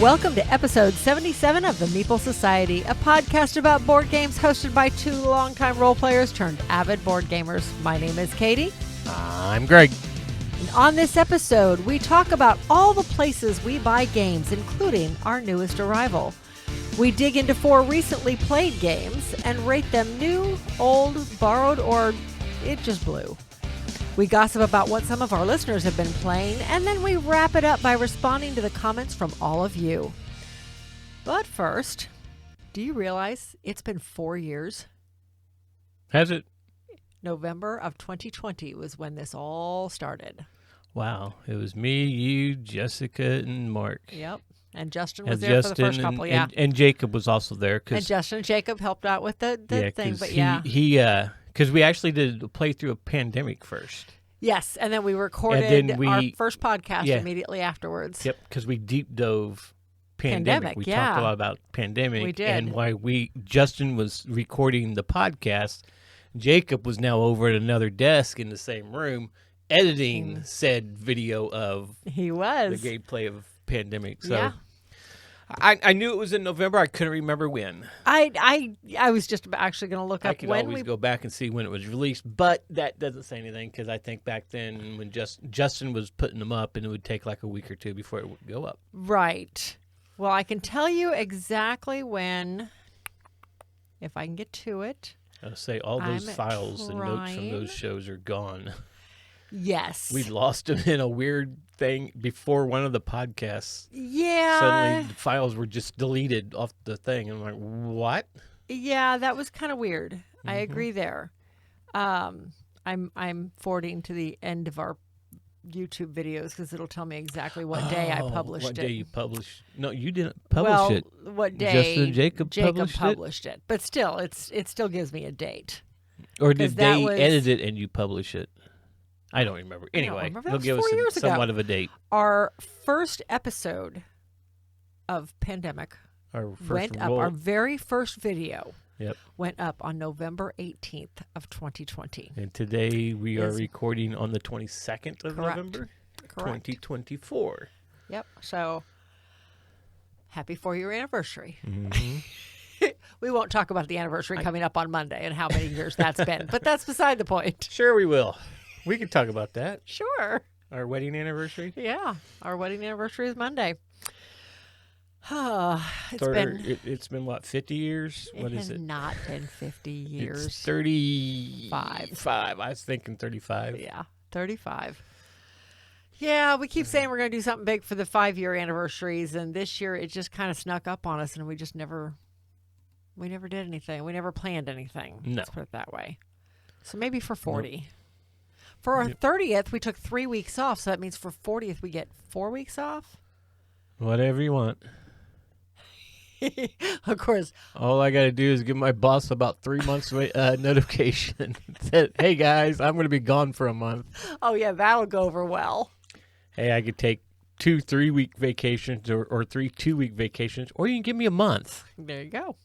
Welcome to episode 77 of the Meeple Society, a podcast about board games hosted by two longtime role players turned avid board gamers. My name is Katie. I'm Greg. And on this episode, we talk about all the places we buy games, including our newest arrival. We dig into 4 recently played games and rate them new, old, borrowed, or it just blew. We gossip about what some of our listeners have been playing, and then we wrap it up by responding to the comments from all of you. But first, do you realize it's been 4 years? Has it? November of 2020 was when this all started. Wow. It was me, you, Jessica, and Mark. Yep. And Justin was there for the first couple, yeah. And Jacob was also there. And Justin and Jacob helped out with the thing, but because we actually did a playthrough of Pandemic first. Yes, and then we recorded our first podcast immediately afterwards. Yep, because we deep dove Pandemic. We talked a lot about Pandemic. We did. And while Justin was recording the podcast, Jacob was now over at another desk in the same room editing said video of the gameplay of Pandemic. So yeah. I knew it was in November. I couldn't remember when. I was just actually going to look up I could always go back and see when it was released, but that doesn't say anything because I think back then when Justin was putting them up, and it would take like a week or two before it would go up. Right. Well, I can tell you exactly when, if I can get to it. I'll say all those files and notes from those shows are gone. Yes. We lost them in a weird thing before one of the podcasts. Yeah. Suddenly the files were just deleted off the thing. And I'm like, what? Yeah, that was kind of weird. Mm-hmm. I agree there. I'm forwarding to the end of our YouTube videos because it'll tell me exactly what day I published it. What day you published? No, you didn't publish it. What day Justin and Jacob published it. But still, it still gives me a date. Or did they edit it and you publish it? I don't remember. Anyway, they'll give us somewhat of a date. Our first episode of Pandemic went up. Our very first video went up on November 18th of 2020. And today we are recording on the 22nd of November, Correct. 2024. Yep. So, happy 4-year anniversary. Mm-hmm. We won't talk about the anniversary coming up on Monday and how many years that's been, but that's beside the point. Sure we will. We can talk about that. Sure. Our wedding anniversary? Yeah. Our wedding anniversary is Monday. It's been, what, 50 years? What is it? It has not been 50 years. It's 35. I was thinking 35. Yeah, 35. Yeah, we keep saying we're going to do something big for the 5-year anniversaries, and this year it just kind of snuck up on us, and we never did anything. We never planned anything. No. Let's put it that way. So maybe for 40. Nope. For our 30th, we took 3 weeks off, so that means for 40th, we get 4 weeks off? Whatever you want. Of course. All I got to do is give my boss about 3 months notification. Said, hey, guys, I'm going to be gone for a month. Oh, yeah, that'll go over well. Hey, I could take 2 3-week vacations or 3 2-week vacations, or you can give me a month. There you go.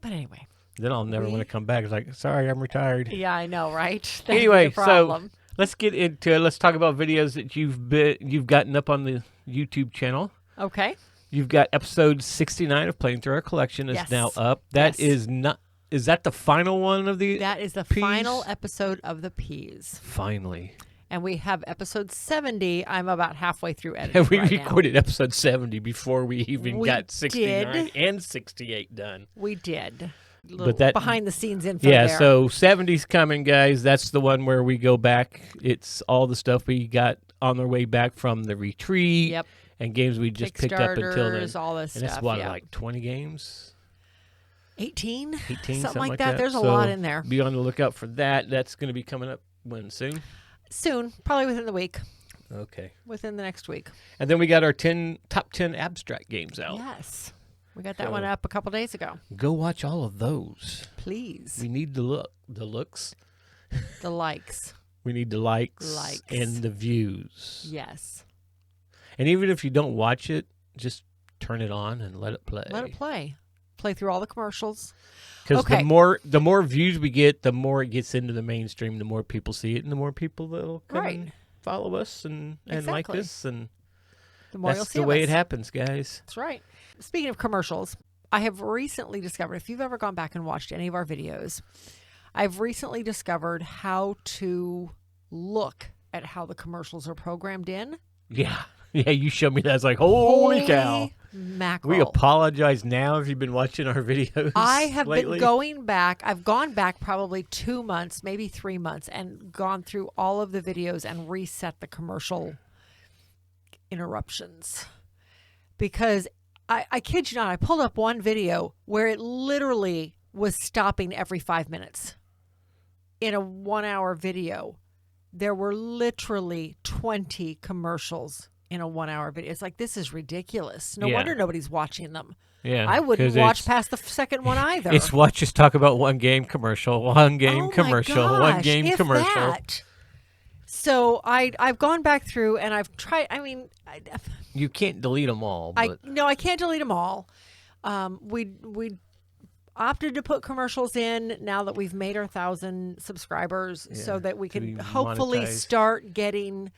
But anyway. Then I'll never want to come back. It's like, sorry, I'm retired. Yeah, I know, right? Anyway, so let's get into it. Let's talk about videos that you've gotten up on the YouTube channel. Okay. You've got episode 69 of Playing Through Our Collection is now up. That is not. Is that the final one of the? That is the P's? final episode of the P's. Finally. And we have episode 70. I'm about halfway through editing. And we recorded episode 70 before we even got 69 and 68 done. We did. But that behind the scenes info. Yeah, so 70's coming, guys. That's the one where we go back. It's all the stuff we got on our way back from the retreat. Yep. And games we just picked up until then. All this and stuff. It's like 20 games? 18? 18, something like that. There's a lot in there. Be on the lookout for that. That's going to be coming up when soon? Soon. Probably within the week. Okay. Within the next week. And then we got our top 10 abstract games out. Yes. We got that one up a couple days ago. Go watch all of those. Please. We need the looks. The likes. We need the likes. And the views. Yes. And even if you don't watch it, just turn it on and let it play. Let it play. Play through all the commercials. Because the more views we get, the more it gets into the mainstream, the more people see it, and the more people that'll come and follow us and like us. And the more you'll see the way it happens, guys. That's right. Speaking of commercials, I have recently discovered, if you've ever gone back and watched any of our videos, I've recently discovered how to look at how the commercials are programmed in. Yeah. Yeah, you showed me that. It's like, holy cow. Mackerel. We apologize now if you've been watching our videos. I have lately. been going back. I've gone back probably 2 months, maybe 3 months, and gone through all of the videos and reset the commercial interruptions. Because I kid you not, I pulled up one video where it literally was stopping every 5 minutes. In a 1 hour video, there were literally 20 commercials in a 1 hour video. It's like, this is ridiculous. No wonder nobody's watching them. Yeah, I wouldn't watch past the second one either. It's watch us talk about one game commercial, one game commercial, one game commercial. That. So I've gone back through and I've tried. I mean, you can't delete them all. But. I can't delete them all. We opted to put commercials in now that we've made our 1,000 subscribers, so that we can hopefully start getting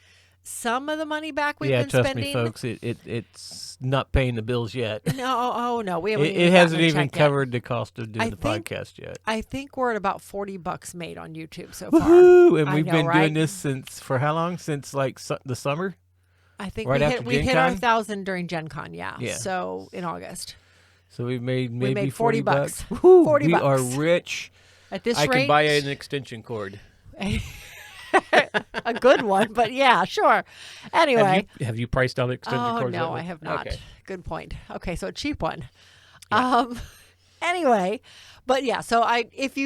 some of the money back we've been spending. Yeah, trust me, folks. It's not paying the bills yet. No, we haven't. It hasn't even covered the cost of doing the podcast yet. I think we're at about $40 made on YouTube so far. Woo-hoo! And we've been doing this for how long? Since like the summer. I think right we hit our 1,000 during Gen Con. Yeah. So in August. So we made maybe $40. $40. We are rich. At this rate, I can buy an extension cord. A good one, but yeah, sure. Anyway, have you priced out extension cords? No, I have not. Okay. Good point. Okay, so a cheap one. Yeah. Anyway, but yeah, so if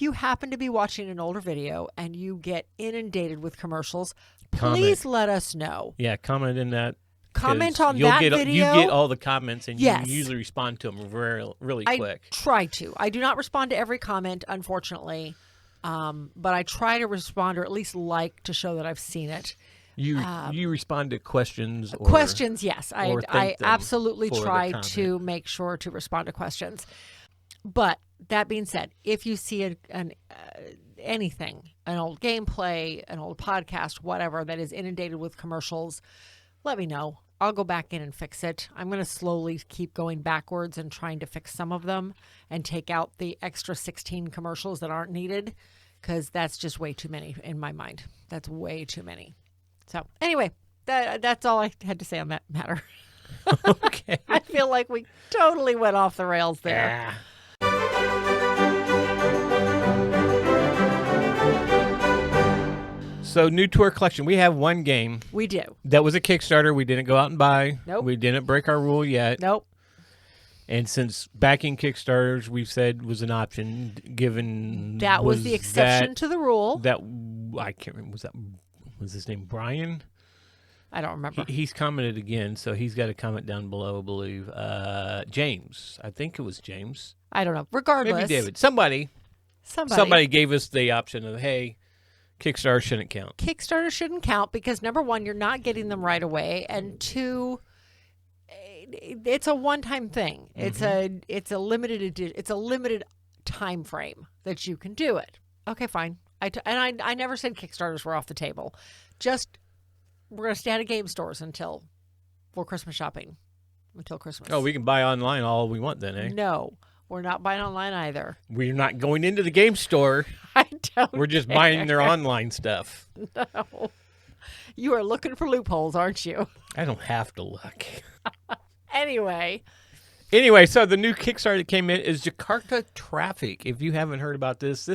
you happen to be watching an older video and you get inundated with commercials, please let us know. Yeah, comment in that. Comment on that video. You get all the comments, and you usually respond to them really quick. I try to. I do not respond to every comment, unfortunately. But I try to respond, or at least like to show that I've seen it. You respond to questions? Questions, yes. I absolutely try to make sure to respond to questions. But that being said, if you see anything, an old gameplay, an old podcast, whatever, that is inundated with commercials, let me know. I'll go back in and fix it. I'm going to slowly keep going backwards and trying to fix some of them and take out the extra 16 commercials that aren't needed, because that's just way too many in my mind. That's way too many. So anyway, that's all I had to say on that matter. Okay. I feel like we totally went off the rails there. Yeah. So, new tour collection. We have one game. We do. That was a Kickstarter. We didn't go out and buy. Nope. We didn't break our rule yet. Nope. And since backing Kickstarters, we've said was an option, given that was the exception to the rule. That I can't remember. Was his name Brian? I don't remember. He's commented again, so he's got a comment down below, I believe. James. I think it was James. I don't know. Regardless. Maybe David. Somebody gave us the option of, hey, Kickstarter shouldn't count. Kickstarter shouldn't count because, number one, you're not getting them right away, and two, it's a one-time thing. Mm-hmm. It's a limited time frame that you can do it. Okay, fine. I never said Kickstarters were off the table. Just we're going to stay out of game stores until Christmas shopping, until Christmas. Oh, we can buy online all we want then, eh? No. We're not buying online either. We're not going into the game store. I don't We're just buying their online stuff. No. You are looking for loopholes, aren't you? I don't have to look. Anyway, so the new Kickstarter that came in is Jakarta Traffic. If you haven't heard about this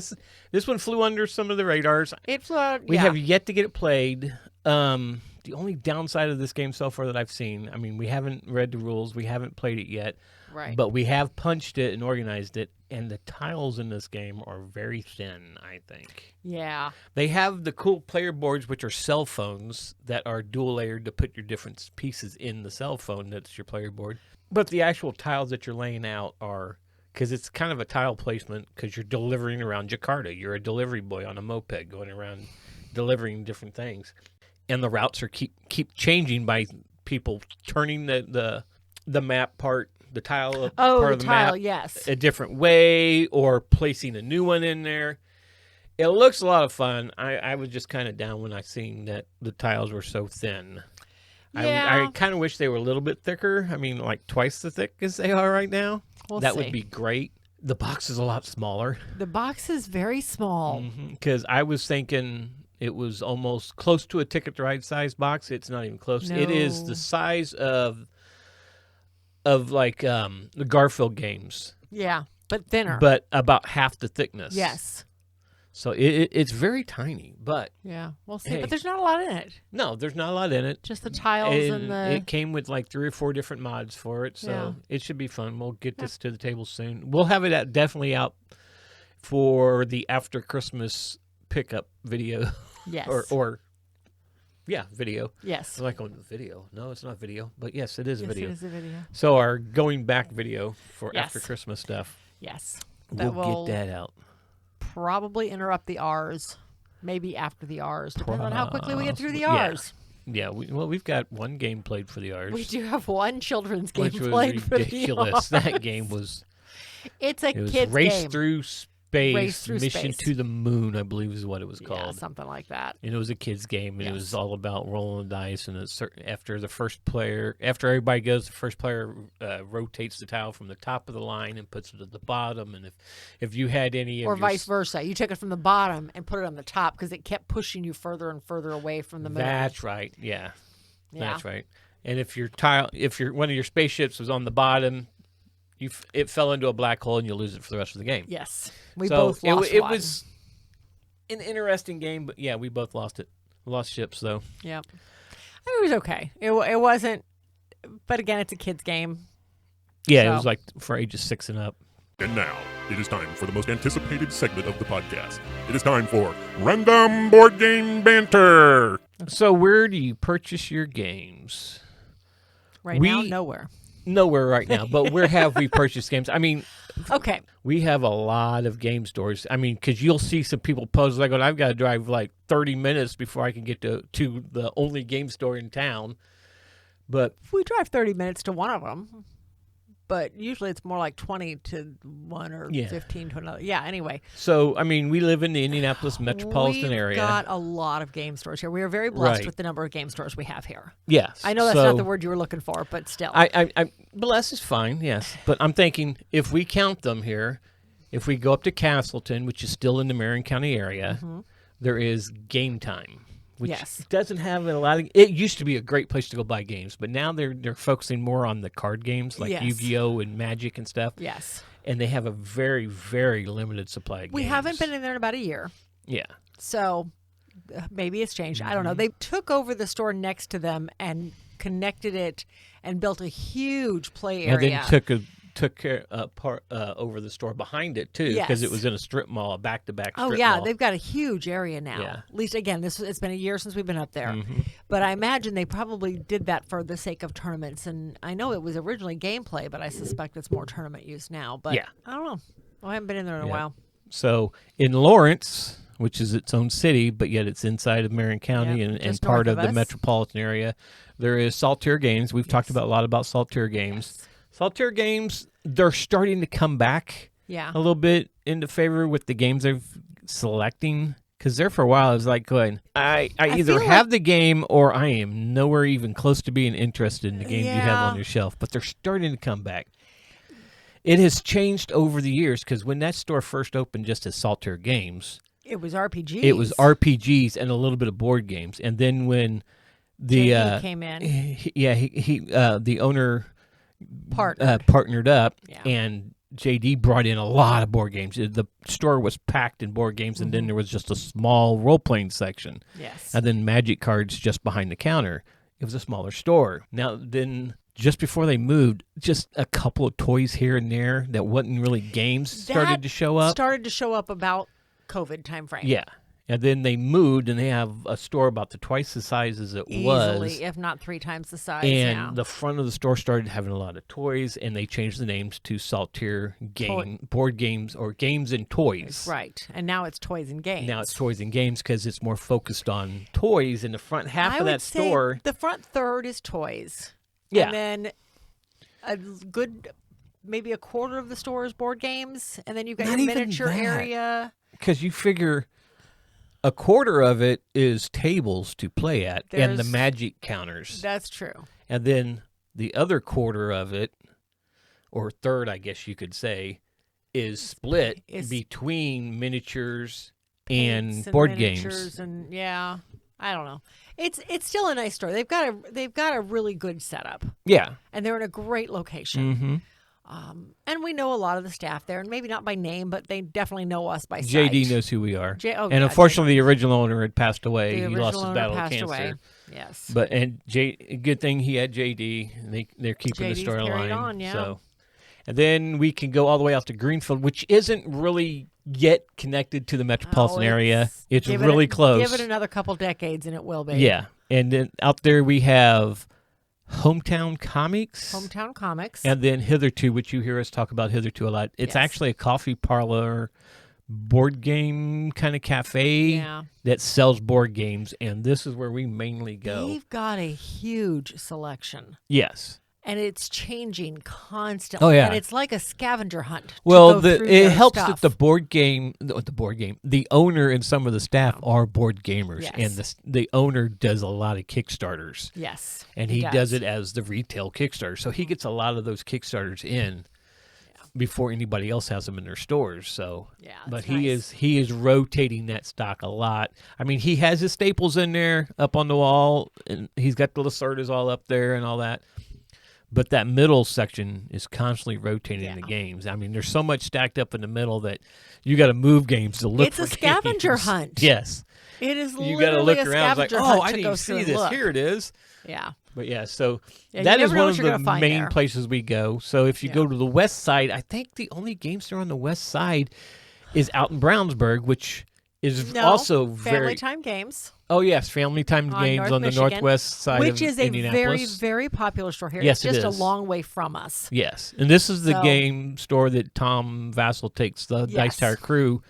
one flew under some of the radars. It flew. We have yet to get it played. The only downside of this game so far that I've seen, I mean, we haven't read the rules. We haven't played it yet. Right. But we have punched it and organized it, and the tiles in this game are very thin, I think. Yeah. They have the cool player boards, which are cell phones that are dual layered to put your different pieces in the cell phone that's your player board. But the actual tiles that you're laying out are, because it's kind of a tile placement, because you're delivering around Jakarta. You're a delivery boy on a moped going around delivering different things. And the routes are keep changing by people turning the map part, the tile part of the map, yes, a different way, or placing a new one in there. It looks a lot of fun. I was just kind of down when I seen that the tiles were so thin. Yeah. I kind of wish they were a little bit thicker. I mean, like twice the thick as they are right now. That would be great. The box is a lot smaller. The box is very small. Because I was thinking it was almost close to a Ticket to Ride size box. It's not even close. No. It is the size of like the Garfield games. Yeah, but thinner. But about half the thickness. Yes. So it's very tiny, but yeah, we'll see. Hey. But there's not a lot in it. No, there's not a lot in it. Just the tiles and the. It came with like 3 or 4 different mods for it, so it should be fun. We'll get this to the table soon. We'll have it definitely out for the after Christmas pickup video. Yes. or video. Yes. I'm like going video. No, it's not video, but yes, it is video. It is a video. So our going back video for after Christmas stuff. Yes. We'll get that out. Probably interrupt the R's, maybe after the R's, depending on how quickly we get through the R's. Yeah, we've got one game played for the R's. We do have one children's game which was played for the ridiculous. That game was. It's a kid's game. Race through Space, Mission Space. to the Moon, I believe is what it was called. Yeah, something like that. And it was a kid's game, and it was all about rolling the dice. And after everybody goes, the first player rotates the tile from the top of the line and puts it at the bottom. And if you had any, or vice versa, you took it from the bottom and put it on the top because it kept pushing you further and further away from the moon. That's right. Yeah, that's right. And if one of your spaceships was on the bottom, it fell into a black hole and you lose it for the rest of the game. Yes. We both lost it one. was an interesting game, but yeah, we both lost it. Lost ships, though. Yep. It was okay. It wasn't, but again, it's a kid's game. Yeah, it was like for ages 6 and up. And now, it is time for the most anticipated segment of the podcast. It is time for Random Board Game Banter! So where do you purchase your games? Right now, nowhere. Nowhere right now, but where have we purchased games? I mean, okay, we have a lot of game stores. I mean, because you'll see some people post like, "I've got to drive like 30 minutes before I can get to the only game store in town." But we drive 30 minutes to one of them. But usually it's more like 20 to one or 15 to another. Yeah, anyway. So, I mean, we live in the Indianapolis metropolitan area. We've got a lot of game stores here. We are very blessed with the number of game stores we have here. Yes. I know that's not the word you were looking for, but still. Blessed is fine, yes. But I'm thinking if we count them here, if we go up to Castleton, which is still in the Marion County area, there is Game Time. Which doesn't have a lot of. It used to be a great place to go buy games, but now they're focusing more on the card games like Yu-Gi-Oh and Magic and stuff. Yes, and they have a very, very limited supply of games. We haven't been in there in about a year. Yeah, so maybe it's changed. I don't know. They took over the store next to them and connected it and built a huge play area. And then took part over the store behind it too, because it was in a strip mall, a back-to-back strip mall. They've got a huge area now. Yeah. At least again, it's been a year since we've been up there, but I imagine they probably did that for the sake of tournaments. And I know it was originally gameplay, but I suspect it's more tournament use now. But I don't know. I haven't been in there in a while. So in Lawrence, which is its own city, but yet it's inside of Marion County and part of the metropolitan area, there is Saltier Games. We've talked a lot about Saltier Games. Yes. Saltier Games, they're starting to come back a little bit into favor with the games they're selecting. Because there for a while, I was like going, I either have the game or I am nowhere even close to being interested in the games you have on your shelf. But they're starting to come back. It has changed over the years because when that store first opened just as Saltier Games, it was RPGs. It was RPGs and a little bit of board games. And then when the came in, the owner partnered up, and JD brought in a lot of board games. The store was packed in board games, and then there was just a small role-playing section. Yes. And then magic cards just behind the counter. It was a smaller store. Now, then, just before they moved, just a couple of toys here and there that wasn't really games started to show up. Started to show up about COVID timeframe. Yeah. And then they moved, and they have a store about twice the size as it was. Easily, if not 3 times the size. And the front of the store started having a lot of toys, and they changed the names to Saltier Board Games or Games and Toys. Right. And now it's Toys and Games. Now it's Toys and Games because it's more focused on toys in the front half of that store. The front third is toys. Yeah. And then a good, maybe a quarter of the store is board games, and then you've got your miniature area. Because you figure a quarter of it is tables to play at and the magic counters. That's true. And then the other quarter of it, or third, I guess you could say, is split between miniatures and board games. And yeah, I don't know. It's still a nice store. They've got a really good setup. Yeah, and they're in a great location. Mm-hmm. And we know a lot of the staff there, and maybe not by name, but they definitely know us by sight. JD knows who we are. And unfortunately, the original owner had passed away. He lost his battle of cancer. Away. Yes. But good thing he had JD. And they're keeping the storyline. Yeah. So, and then we can go all the way out to Greenfield, which isn't really yet connected to the metropolitan area. It's really close. Give it another couple decades, and it will be. Yeah. And then out there we have Hometown Comics. And then Hitherto, which you hear us talk about Hitherto a lot. It's actually a coffee parlor, board game kind of cafe that sells board games, and this is where we mainly go. They've got a huge selection. Yes. And it's changing constantly. Oh, yeah. And it's like a scavenger hunt. Well, it helps that the owner and some of the staff are board gamers. Yes. And the owner does a lot of Kickstarters. Yes. And he does it as the retail Kickstarter. So he gets a lot of those Kickstarters in before anybody else has them in their stores. So, but he is rotating that stock a lot. I mean, he has his staples in there up on the wall, and he's got the Lacerdas all up there and all that. But that middle section is constantly rotating the games. I mean, there's so much stacked up in the middle that you got to move games to look for games. It's a scavenger hunt. Yes. It is literally you got to look a around scavenger like, hunt I to didn't go even see this. look. Here it is. Yeah. But so you that is never know one what of you're the gonna main find places we go. So if you go to the west side, I think the only game store on the west side is out in Brownsburg, which is also Family Time Games. Oh, yes, Family Time Games on the northwest side of Indianapolis. Which is a very, very popular store here. Yes, it's just a long way from us. Yes, and this is the game store that Tom Vassell takes the Dice Tower crew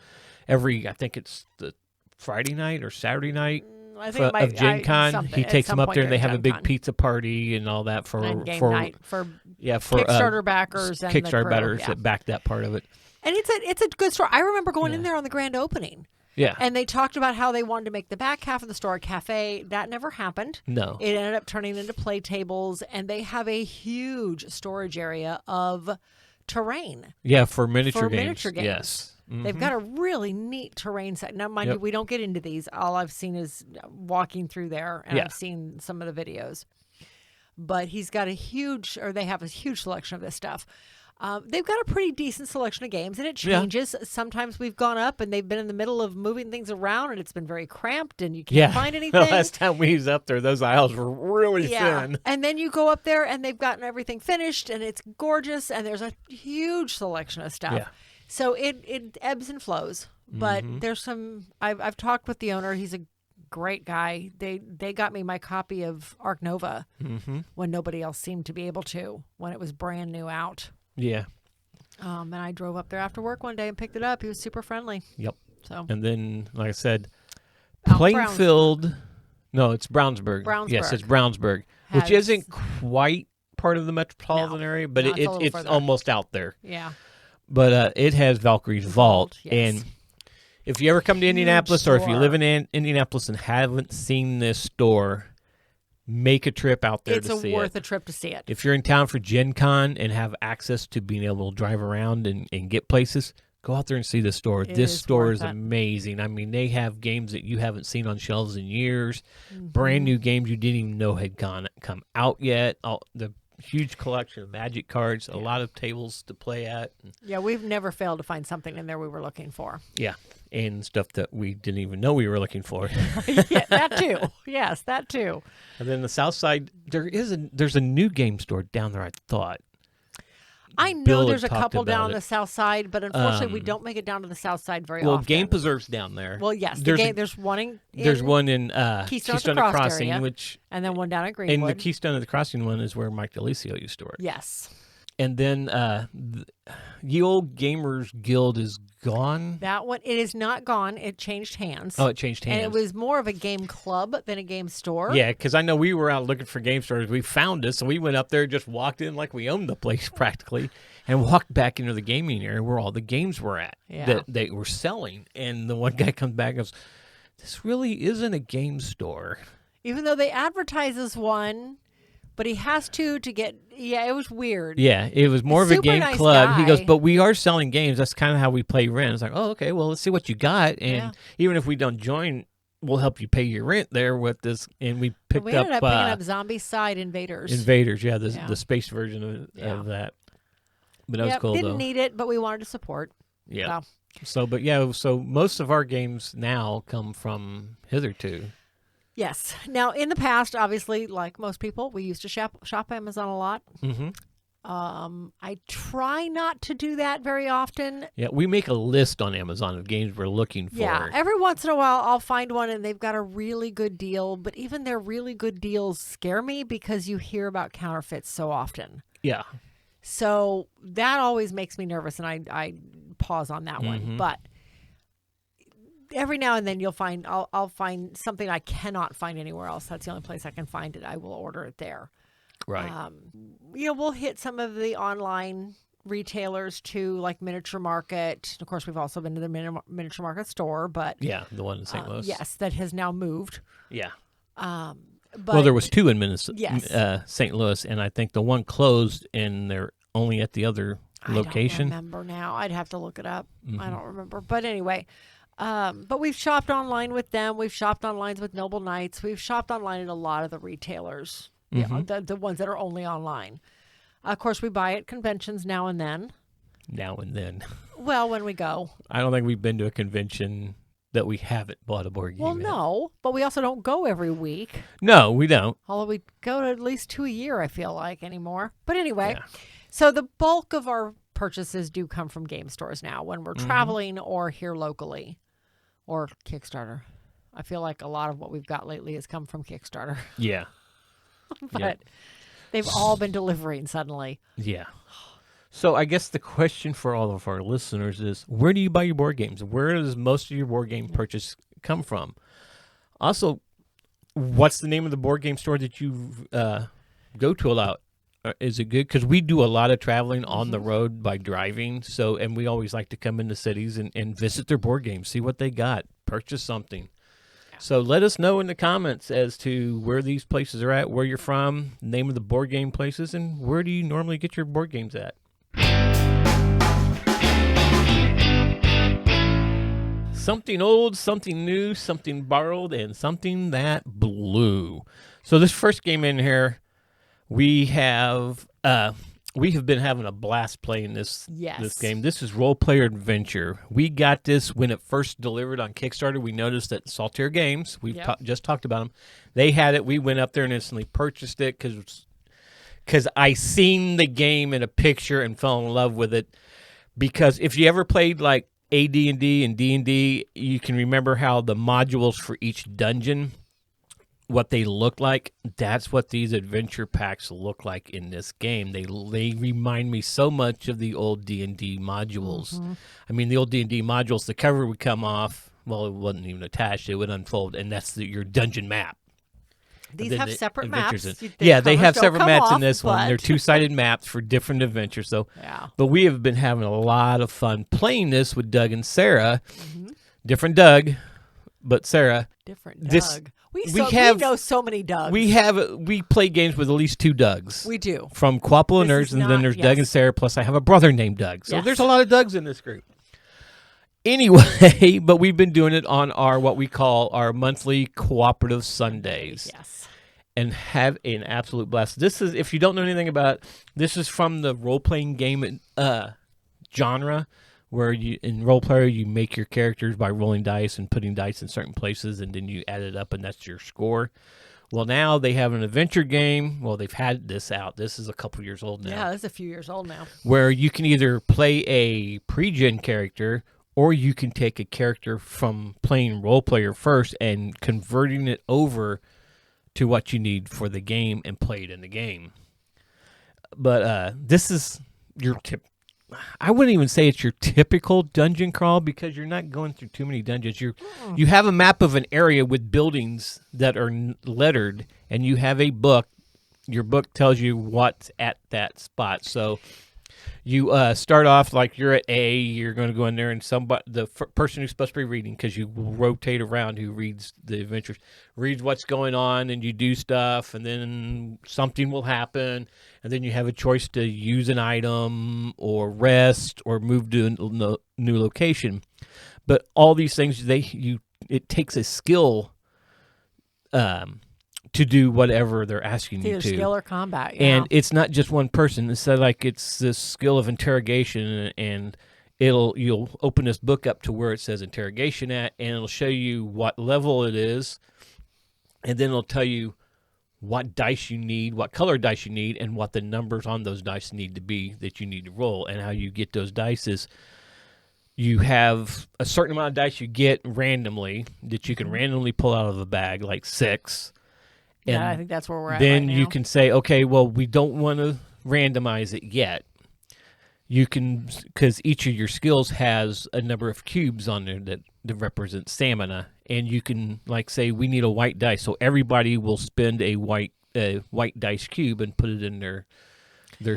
every, I think it's the Friday night or Saturday night of Gen Con. He takes them up there and they have a big pizza party and all that for Kickstarter backers and Kickstarter backers that back that part of it. And it's a good store. I remember going in there on the grand opening. Yeah. And they talked about how they wanted to make the back half of the store a cafe. That never happened. No. It ended up turning into play tables, and they have a huge storage area of terrain. Yeah, for miniature games. Yes. Mm-hmm. They've got a really neat terrain set. Now, mind you, we don't get into these. All I've seen is walking through there, and I've seen some of the videos. But they have a huge selection of this stuff. They've got a pretty decent selection of games, and it changes. Yeah. Sometimes we've gone up, and they've been in the middle of moving things around, and it's been very cramped, and you can't find anything. Last time we was up there, those aisles were really thin. And then you go up there, and they've gotten everything finished, and it's gorgeous, and there's a huge selection of stuff. Yeah. So it ebbs and flows, but there's some. I've talked with the owner. He's a great guy. They got me my copy of Arc Nova when nobody else seemed to be able to, when it was brand new out. Yeah. And I drove up there after work one day and picked it up. He was super friendly. Yep. So. And then, like I said, Plainfield. No, it's Brownsburg. Yes, it's Brownsburg, which isn't quite part of the metropolitan area, but it's almost out there. Yeah. But it has Valkyrie's Vault. Yes. And if you ever come to Indianapolis or if you live in Indianapolis and haven't seen this store, make a trip out there to see it. It's worth a trip to see it. If you're in town for Gen Con and have access to being able to drive around and get places, go out there and see the store. This store is amazing. I mean, they have games that you haven't seen on shelves in years, brand new games you didn't even know had come out yet. The huge collection of Magic cards, a lot of tables to play at. Yeah, we've never failed to find something in there we were looking for. Yeah, and stuff that we didn't even know we were looking for. Yeah, that too. Yes, that too. And then the south side, there's a new game store down there, I thought. I know there's a couple down on the south side, but unfortunately we don't make it down to the south side very often. Well, Game Preserve's down there. Well, yes. There's one in Keystone of the Crossing, area, and then one down at Greenwood. And the Keystone of the Crossing one is where Mike DeLisio used to work. Yes. And then Ye Old Gamers Guild is gone. That one, it is not gone. It changed hands. Oh, it changed hands. And it was more of a game club than a game store. Yeah, because I know we were out looking for game stores. We found us, so we went up there, just walked in like we owned the place practically, and walked back into the gaming area where all the games were at that they were selling. And the one guy comes back and goes, this really isn't a game store. Even though they advertise as one, but he has to get, it was weird. Yeah, it was more of a game nice club. guy. He goes, but we are selling games. That's kind of how we pay rent. It's like, oh, okay, well, let's see what you got. And even if we don't join, we'll help you pay your rent there with this. And we picked we ended up picking up Zombicide Invaders. The space version of that. But that was cool, didn't need it, but we wanted to support. Yeah. So most of our games now come from Hitherto. Yes. Now, in the past, obviously, like most people, we used to shop Amazon a lot. Mm-hmm. I try not to do that very often. Yeah, we make a list on Amazon of games we're looking for. Yeah, every once in a while, I'll find one and they've got a really good deal. But even their really good deals scare me because you hear about counterfeits so often. Yeah. So that always makes me nervous, and I pause on that one. But every now and then I'll find something I cannot find anywhere else. That's the only place I can find it. I will order it there. Right. We'll hit some of the online retailers too, like Miniature Market. Of course, we've also been to the Miniature Market store, but yeah, the one in St. Louis. Yes, that has now moved. Yeah. But there was two in St. Louis, and I think the one closed, and they're only at the other location. I don't remember now. I'd have to look it up. I don't remember. But anyway, but we've shopped online with them. We've shopped online with Noble Knights. We've shopped online at a lot of the retailers, the ones that are only online. Of course, we buy at conventions now and then. Now and then. Well, when we go. I don't think we've been to a convention that we haven't bought a board game. Well, no, but we also don't go every week. No, we don't. Although we go to at least 2 a year, I feel like, anymore. But anyway, so the bulk of our purchases do come from game stores now when we're traveling or here locally or Kickstarter. I feel like a lot of what we've got lately has come from Kickstarter. Yeah. But they've all been delivering suddenly. Yeah. So I guess the question for all of our listeners is, where do you buy your board games? Where does most of your board game purchase come from? Also, what's the name of the board game store that you go to a lot? Is it good? Because we do a lot of traveling on the road by driving, and we always like to come into cities and visit their board games, see what they got, purchase something. So let us know in the comments as to where these places are at, where you're from, name of the board game places, and where do you normally get your board games at? Something old, something new, something borrowed, and something that blew. So this first game in here, we have been having a blast playing this game. This is Role Player Adventure. We got this when it first delivered on Kickstarter. We noticed that Saltaire Games, we've just talked about them, they had it. We went up there and instantly purchased it because I seen the game in a picture and fell in love with it. Because if you ever played like AD&D and D&D, you can remember how the modules for each dungeon, what they look like. That's what these adventure packs look like in this game. They remind me so much of the old D&D modules. I mean, the old D&D modules, the cover would come off. Well, it wasn't even attached. It would unfold, and that's your dungeon map. These have separate maps. They have separate maps in this one. They're two-sided maps for different adventures. So, but we have been having a lot of fun playing this with Doug and Sarah. Different Doug, but Sarah. Different Doug. We know so many Dougs. We play games with at least two Dougs. We do. From Qwirkle and Nerds, and then there's Doug and Sarah. Plus, I have a brother named Doug. So there's a lot of Dougs in this group. Anyway, but we've been doing it on what we call our monthly cooperative Sundays. Yes. And have an absolute blast. This is, if you don't know anything about it, this is from the role-playing game genre, where in Role Player, you make your characters by rolling dice and putting dice in certain places, and then you add it up, and that's your score. Well, now they have an adventure game. Well, they've had this out. This is a couple years old now. Yeah, this is a few years old now. Where you can either play a pre-gen character, or you can take a character from playing Role Player first and converting it over to what you need for the game and play it in the game. But this is your I wouldn't even say it's your typical dungeon crawl, because you're not going through too many dungeons. You have a map of an area with buildings that are lettered, and you have a book. Your book tells you what's at that spot. So You start off like you're at A. You're going to go in there, and the person who's supposed to be reading, because you rotate around, who reads the adventures, reads what's going on, and you do stuff, and then something will happen, and then you have a choice to use an item or rest or move to a new location. But all these things, it takes a skill to do whatever they're asking you to. Skill or combat, yeah. And it's not just one person. It's like it's this skill of interrogation, and you'll open this book up to where it says interrogation at, and it'll show you what level it is, and then it'll tell you what dice you need, what color dice you need, and what the numbers on those dice need to be that you need to roll. And how you get those dice is you have a certain amount of dice you get randomly that you can randomly pull out of a bag, like 6. And I think that's where we're at. Then right you now. can say, okay, well, we don't want to randomize it yet. You can, because each of your skills has a number of cubes on there that represent stamina, and you can, like, say, we need a white dice, so everybody will spend a white dice cube and put it in their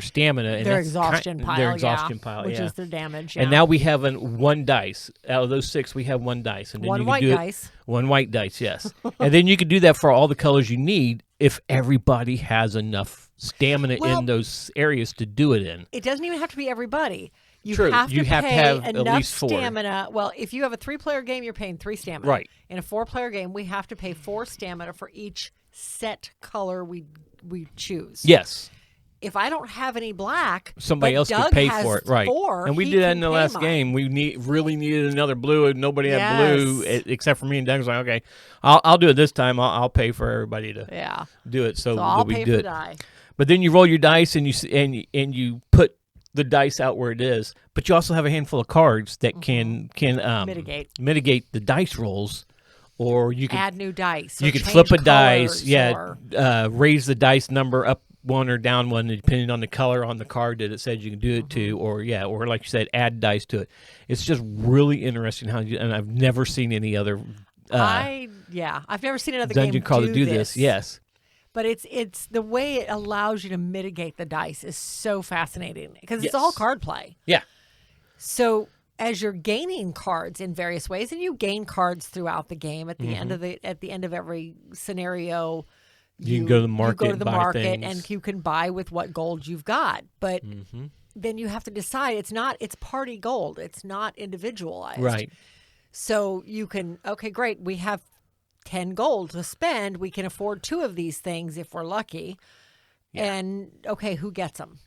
stamina, and their exhaustion pile, which yeah. is their damage. And now we have one dice out of those 6. We have one dice, and then one you can white do dice. One white dice, yes. And then you can do that for all the colors you need if everybody has enough stamina in those areas to do it in. It doesn't even have to be everybody. You True. have to you have pay to have enough at least 4 stamina. Well, if you have a 3-player game, you're paying 3 stamina. Right. In a 4-player game, we have to pay 4 stamina for each set color we choose. Yes. If I don't have any black, somebody else Doug could pay has for it, right? 4, and we did that in the last game. We really needed another blue, and nobody had blue except for me. And Doug was like, "Okay, I'll do it this time. I'll pay for everybody to do it." So I'll we pay do for it. the die. But then you roll your dice, and you put the dice out where it is. But you also have a handful of cards that can mitigate the dice rolls. Or you can add new dice. You can flip a dice, raise the dice number up 1 or down 1, depending on the color on the card that it says you can do it to, or like you said, add dice to it. It's just really interesting and I've never seen any other. I've never seen another dungeon game crawl to do this. Yes, but it's the way it allows you to mitigate the dice is so fascinating because it's all card play. Yeah. So as you're gaining cards in various ways, and you gain cards throughout the game at the end of every scenario. You can go to the market, and you can buy with what gold you've got. But then you have to decide it's party gold. It's not individualized. Right. So you can, okay, great. We have 10 gold to spend. We can afford 2 of these things if we're lucky. Yeah. And okay, who gets them?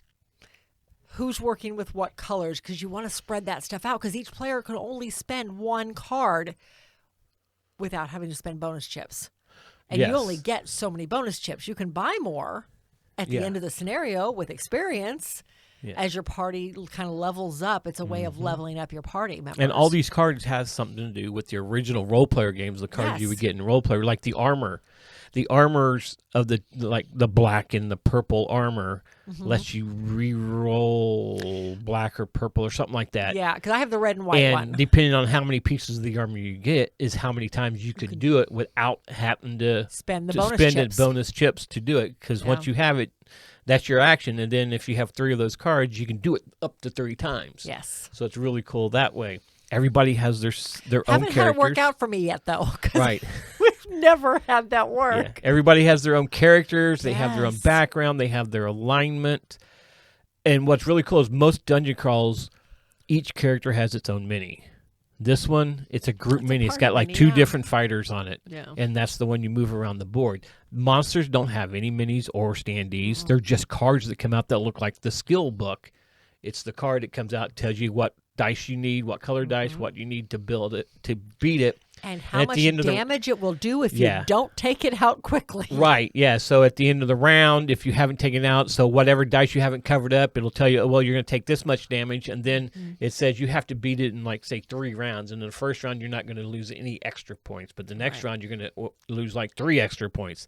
Who's working with what colors? Because you want to spread that stuff out because each player can only spend 1 card without having to spend bonus chips. And you only get so many bonus chips. You can buy more at the end of the scenario with experience as your party kind of levels up. It's a way of leveling up your party members. And all these cards have something to do with the original role-player games, the cards you would get in role-player, like the armor. The armors of the black and the purple armor lets you re-roll black or purple or something like that. Yeah, because I have the red and white one. And depending on how many pieces of the armor you get is how many times you could do it without having to spend bonus chips to do it. Because once you have it, that's your action. And then if you have 3 of those cards, you can do it up to 30 times. Yes. So it's really cool that way. Everybody has their own characters. Haven't had it work out for me yet, though. Right. We've never had that work. Yeah. Everybody has their own characters. They have their own background. They have their alignment. And what's really cool is most dungeon crawls, each character has its own mini. This one, it's a group mini. It's got like 2 different fighters on it. Yeah. And that's the one you move around the board. Monsters don't have any minis or standees. They're just cards that come out that look like the skill book. It's the card that comes out, tells you what dice you need, what color dice, what you need to build it, to beat it. And how much damage it will do if you don't take it out quickly. Right, yeah. So at the end of the round, if you haven't taken it out, so whatever dice you haven't covered up, it'll tell you, well, you're going to take this much damage. And then it says you have to beat it in, like, say, 3 rounds. And in the first round, you're not going to lose any extra points. But the next round, you're going to lose, like, 3 extra points.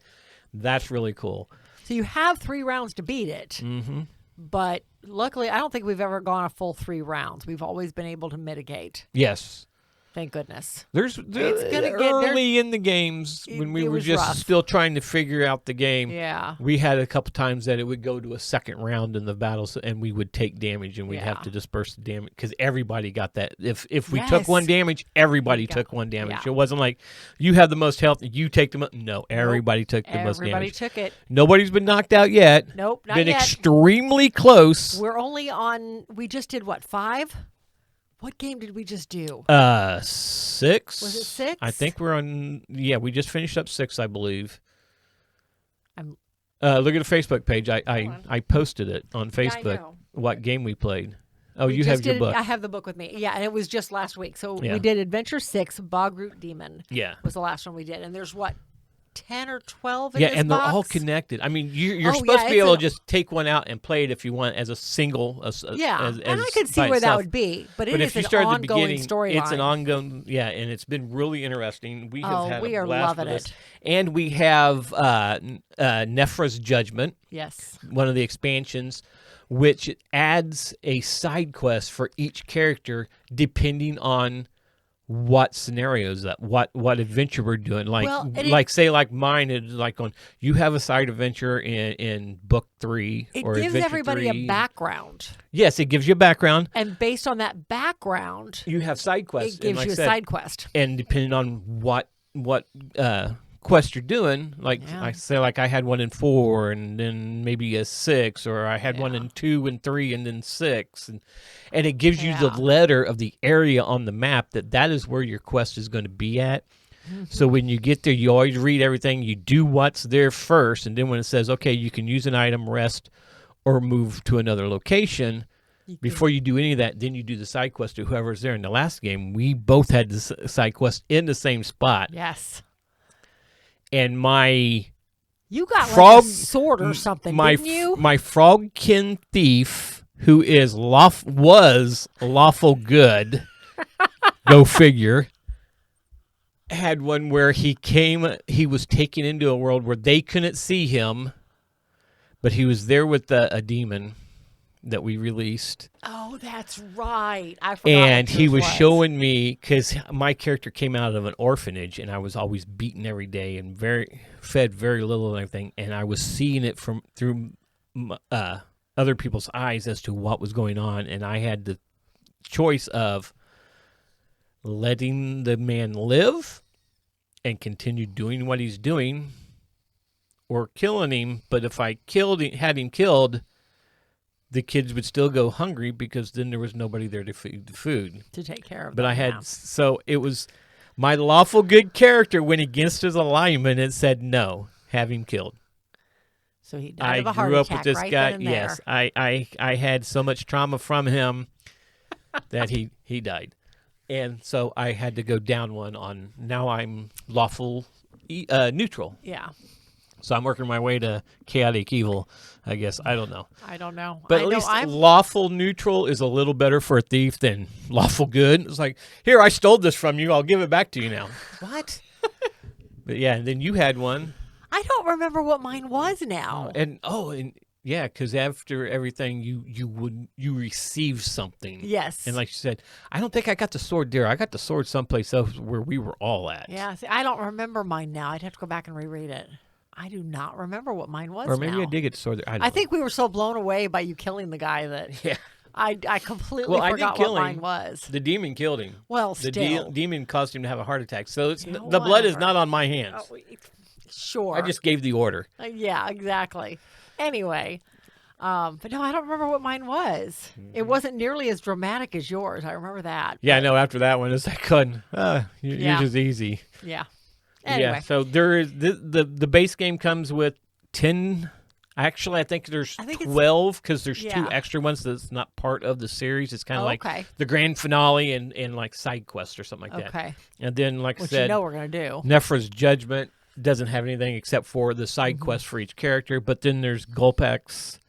That's really cool. So you have 3 rounds to beat it. Mm-hmm. But luckily, I don't think we've ever gone a full 3 rounds. We've always been able to mitigate. Yes. thank goodness. It's gonna get early in the games when we were just still trying to figure out the game. Yeah, we had a couple times that it would go to a second round in the battles, and we would take damage, and we'd have to disperse the damage because everybody got that. If we took one damage, everybody took one damage. It wasn't like you have the most health, you take the most. No, everybody took the most damage. Everybody took it. Nobody's been knocked out yet. Nope, not been yet. Extremely close. We're only on. We just did what, 5? What game did we just do? 6. Was it 6? I think we're on. Yeah, we just finished up 6, I believe. Look at the Facebook page. I posted it on Facebook. What game we played? Oh, you have your book. I have the book with me. Yeah, and it was just last week. So we did Adventure 6, Bogroot Demon. Yeah, was the last one we did, and there's what, 10 or 12 in this box? They're all connected. I mean, you're supposed to be able to just take one out and play it if you want as a single. And I could see where that would be, but it is an ongoing storyline. It's an ongoing, and it's been really interesting. We have had a blast loving with it. this. And we have Nephra's Judgment. Yes. One of the expansions, which adds a side quest for each character depending on what scenarios what adventure we're doing. Like say mine is like on you have a side adventure in book 3 or it gives adventure everybody 3. a background. Yes, it gives you a background. And based on that background, you have side quests. It gives you a side quest. And depending on what quest you're doing, I had one in 4 and then maybe a 6, or I had one in 2 and 3 and then 6, and it gives you the letter of the area on the map that is where your quest is going to be at. Mm-hmm. So when you get there, you always read everything, you do what's there first, and then when it says, okay, you can use an item, rest, or move to another location, before you do any of that, then you do the side quest to whoever's there. In the last game, we both had the side quest in the same spot. Yes. And you got like a sword or something, didn't you? My frogkin thief, who was lawful good, go figure, had one where he was taken into a world where they couldn't see him, but he was there with a demon that we released. Oh, that's right. I forgot. And he was showing me, because my character came out of an orphanage, and I was always beaten every day and fed very little and everything, and I was seeing it through other people's eyes as to what was going on, and I had the choice of letting the man live and continue doing what he's doing, or killing him. But if I had him killed, the kids would still go hungry because then there was nobody there to feed the food. To take care of them. But I had, so it was my lawful good character went against his alignment and said, no, have him killed. So he died of a heart attack. I grew up attack with this right guy. then and there. Yes, I had so much trauma from him that he died. And so I had to go down one on, now I'm lawful neutral. Yeah. So I'm working my way to chaotic evil, I guess. I don't know. But at least lawful neutral is a little better for a thief than lawful good. It's like, here, I stole this from you. I'll give it back to you now. What? But yeah, and then you had one. I don't remember what mine was now. And yeah, because after everything, you receive something. Yes. And like you said, I don't think I got the sword there. I got the sword someplace else where we were all at. Yeah, see, I don't remember mine now. I'd have to go back and reread it. I do not remember what mine was. Or maybe now. I did get the sword there. I think we were so blown away by you killing the guy that I completely forgot what mine was. The demon killed him. Well, the still. Demon caused him to have a heart attack. So the blood is not on my hands. Oh, sure. I just gave the order. Yeah, exactly. Anyway, but no, I don't remember what mine was. Mm-hmm. It wasn't nearly as dramatic as yours. I remember that. Yeah, I know. After that one, it's like, yours is easy. Yeah. Anyway. Yeah, so there is the base game comes with 10. Actually, I think there's 12 because there's 2 extra ones that's not part of the series. It's kind of like the grand finale and like side quests or something like that. Okay. And then, like I said, we're going to do. Nephra's Judgment doesn't have anything except for the side quest for each character. But then there's Gulpak's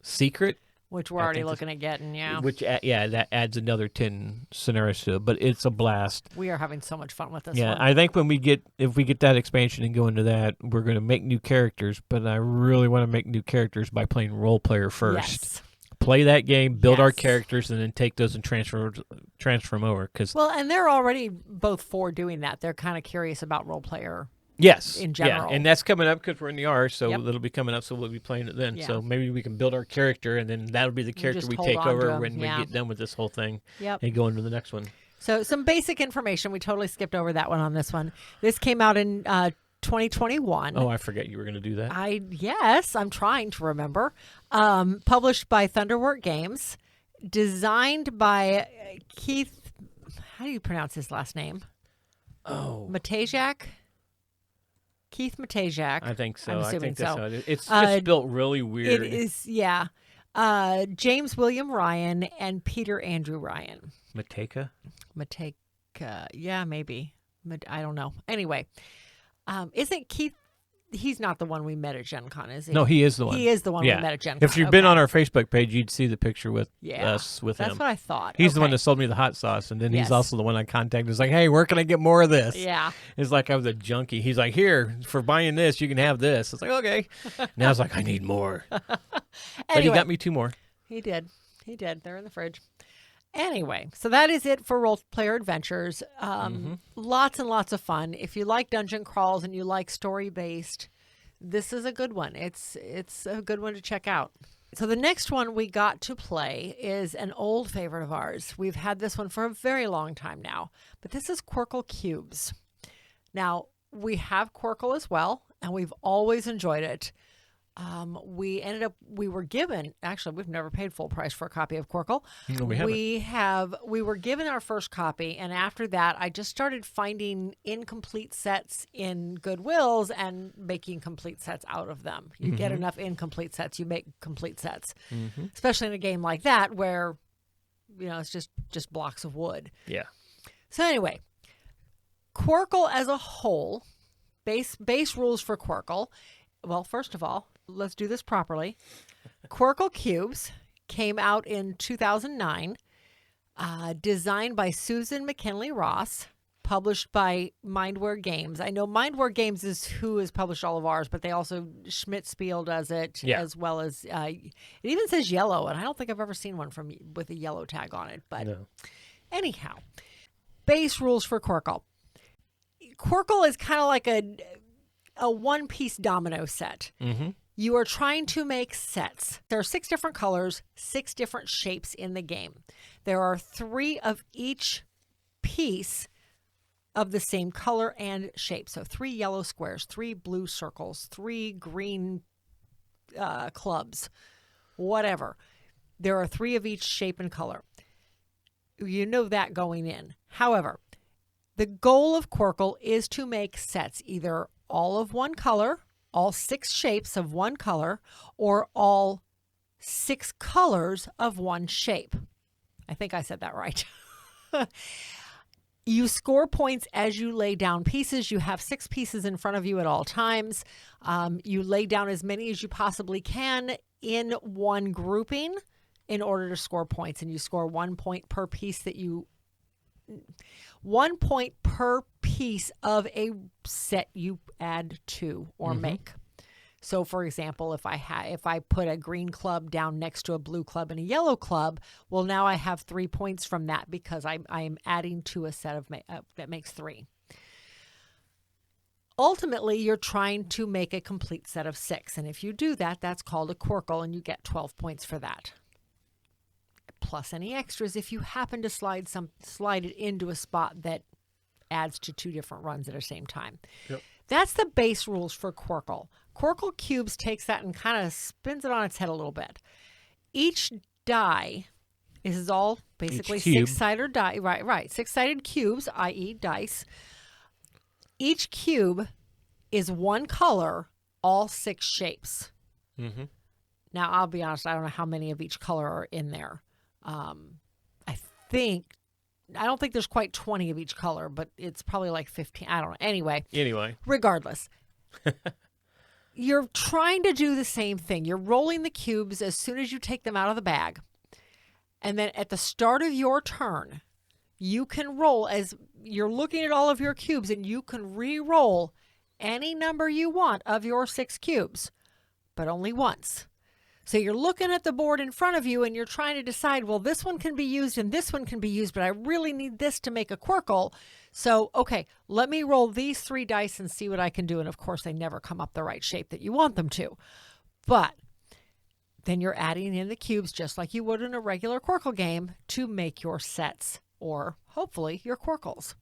Secret, which we're already looking at getting, Which, that adds another 10 scenarios to it. But it's a blast. We are having so much fun with this one. Yeah, I think if we get that expansion and go into that, we're going to make new characters. But I really want to make new characters by playing role player first. Yes. play that game, build our Yes. characters, and then take those and transfer them over. Well, and they're already both for doing that. They're kind of curious about role player. Yes, in general. yeah, and that's coming up because we're in the R, so Yep. it'll be coming up. So we'll be playing it then. Yeah. So maybe we can build our character, and then that'll be the character just we hold take on to over 'em, when yeah. we get done with this whole thing Yep. and go into the next one. So some basic information. We totally skipped over that one on this one. This came out in 2021. Oh, I forget you were going to do that. Yes, I'm trying to remember. Published by Thunderwork Games, designed by Keith. How do you pronounce his last name? Oh, Matejak. Keith Matejak. I think so. I'm I assuming think that's so. how it is. It's just built really weird. It is, yeah. James William Ryan and Peter Andrew Ryan. Mateka? Matejka. Yeah, maybe. I don't know. Anyway, isn't Keith? He's not the one we met at Gen Con, is he? No, he is the one. He is the one we Yeah. met at Gen Con. If you've been on our Facebook page, you'd see the picture with us with That's him. what I thought. He's the one Okay. that sold me the hot sauce, and then Yes. he's also the one I contacted. He's like, "Hey, where can I get more of this?" Yeah. It's like I was a junkie. He's like, "Here, for buying this, you can have this." It's like, "Okay." Now it's like, I need more. But he Anyway. got me 2 more. He did. He did. They're in the fridge. Anyway, so that is it for Role Player Adventures. Lots and lots of fun. If you like dungeon crawls and you like story-based, this is a good one. It's a good one to check out. So the next one we got to play is an old favorite of ours. We've had this one for a very long time now, but this is Qwirkle Cubes. Now, we have Qwirkle as well, and we've always enjoyed it. We were given, actually, we've never paid full price for a copy of Qwirkle. No, we haven't. We were given our first copy, and after that, I just started finding incomplete sets in Goodwills and making complete sets out of them. You get enough incomplete sets, you make complete sets, especially in a game like that where, it's just blocks of wood. Yeah. So anyway, Qwirkle as a whole, base rules for Qwirkle. Well, first of all, let's do this properly. Qwirkle Cubes came out in 2009, designed by Susan McKinley Ross, published by Mindware Games. I know Mindware Games is who has published all of ours, but they also, Schmidt-Spiel does it, as well as, it even says yellow, and I don't think I've ever seen one with a yellow tag on it. But anyhow, base rules for Qwirkle. Qwirkle is kind of like a one-piece domino set. You are trying to make sets. There are 6 different colors, 6 different shapes in the game. There are 3 of each piece of the same color and shape. So 3 yellow squares, 3 blue circles, 3 green clubs, whatever. There are 3 of each shape and color. You know that going in. However, the goal of Qwirkle is to make sets either all of one color, all 6 shapes of one color, or all 6 colors of one shape. I think I said that right. You score points as you lay down pieces. You have 6 pieces in front of you at all times. You lay down as many as you possibly can in one grouping in order to score points. And you score 1 point per piece that you 1 point per piece of a set you add to or make. So, for example, if I put a green club down next to a blue club and a yellow club, well, now I have 3 points from that because I'm adding to a set of that makes 3. Ultimately, you're trying to make a complete set of 6, and if you do that, that's called a Qwirkle, and you get 12 points for that. Plus any extras if you happen to slide it into a spot that adds to 2 different runs at the same time. Yep. That's the base rules for Qwirkle. Qwirkle Cubes takes that and kind of spins it on its head a little bit. Each die, this is all basically 6-sided die, right, 6-sided cubes, i.e. dice. Each cube is one color, all 6 shapes. Now, I'll be honest, I don't know how many of each color are in there. I don't think there's quite 20 of each color, but it's probably like 15. I don't know. Anyway, regardless, you're trying to do the same thing. You're rolling the cubes as soon as you take them out of the bag. And then at the start of your turn, you can roll as you're looking at all of your cubes, and you can re-roll any number you want of your 6 cubes, but only once. So you're looking at the board in front of you and you're trying to decide, well, this one can be used and this one can be used, but I really need this to make a Qwirkle. So, okay, let me roll these 3 dice and see what I can do. And of course, they never come up the right shape that you want them to. But then you're adding in the cubes just like you would in a regular Qwirkle game to make your sets or hopefully your Qwirkles.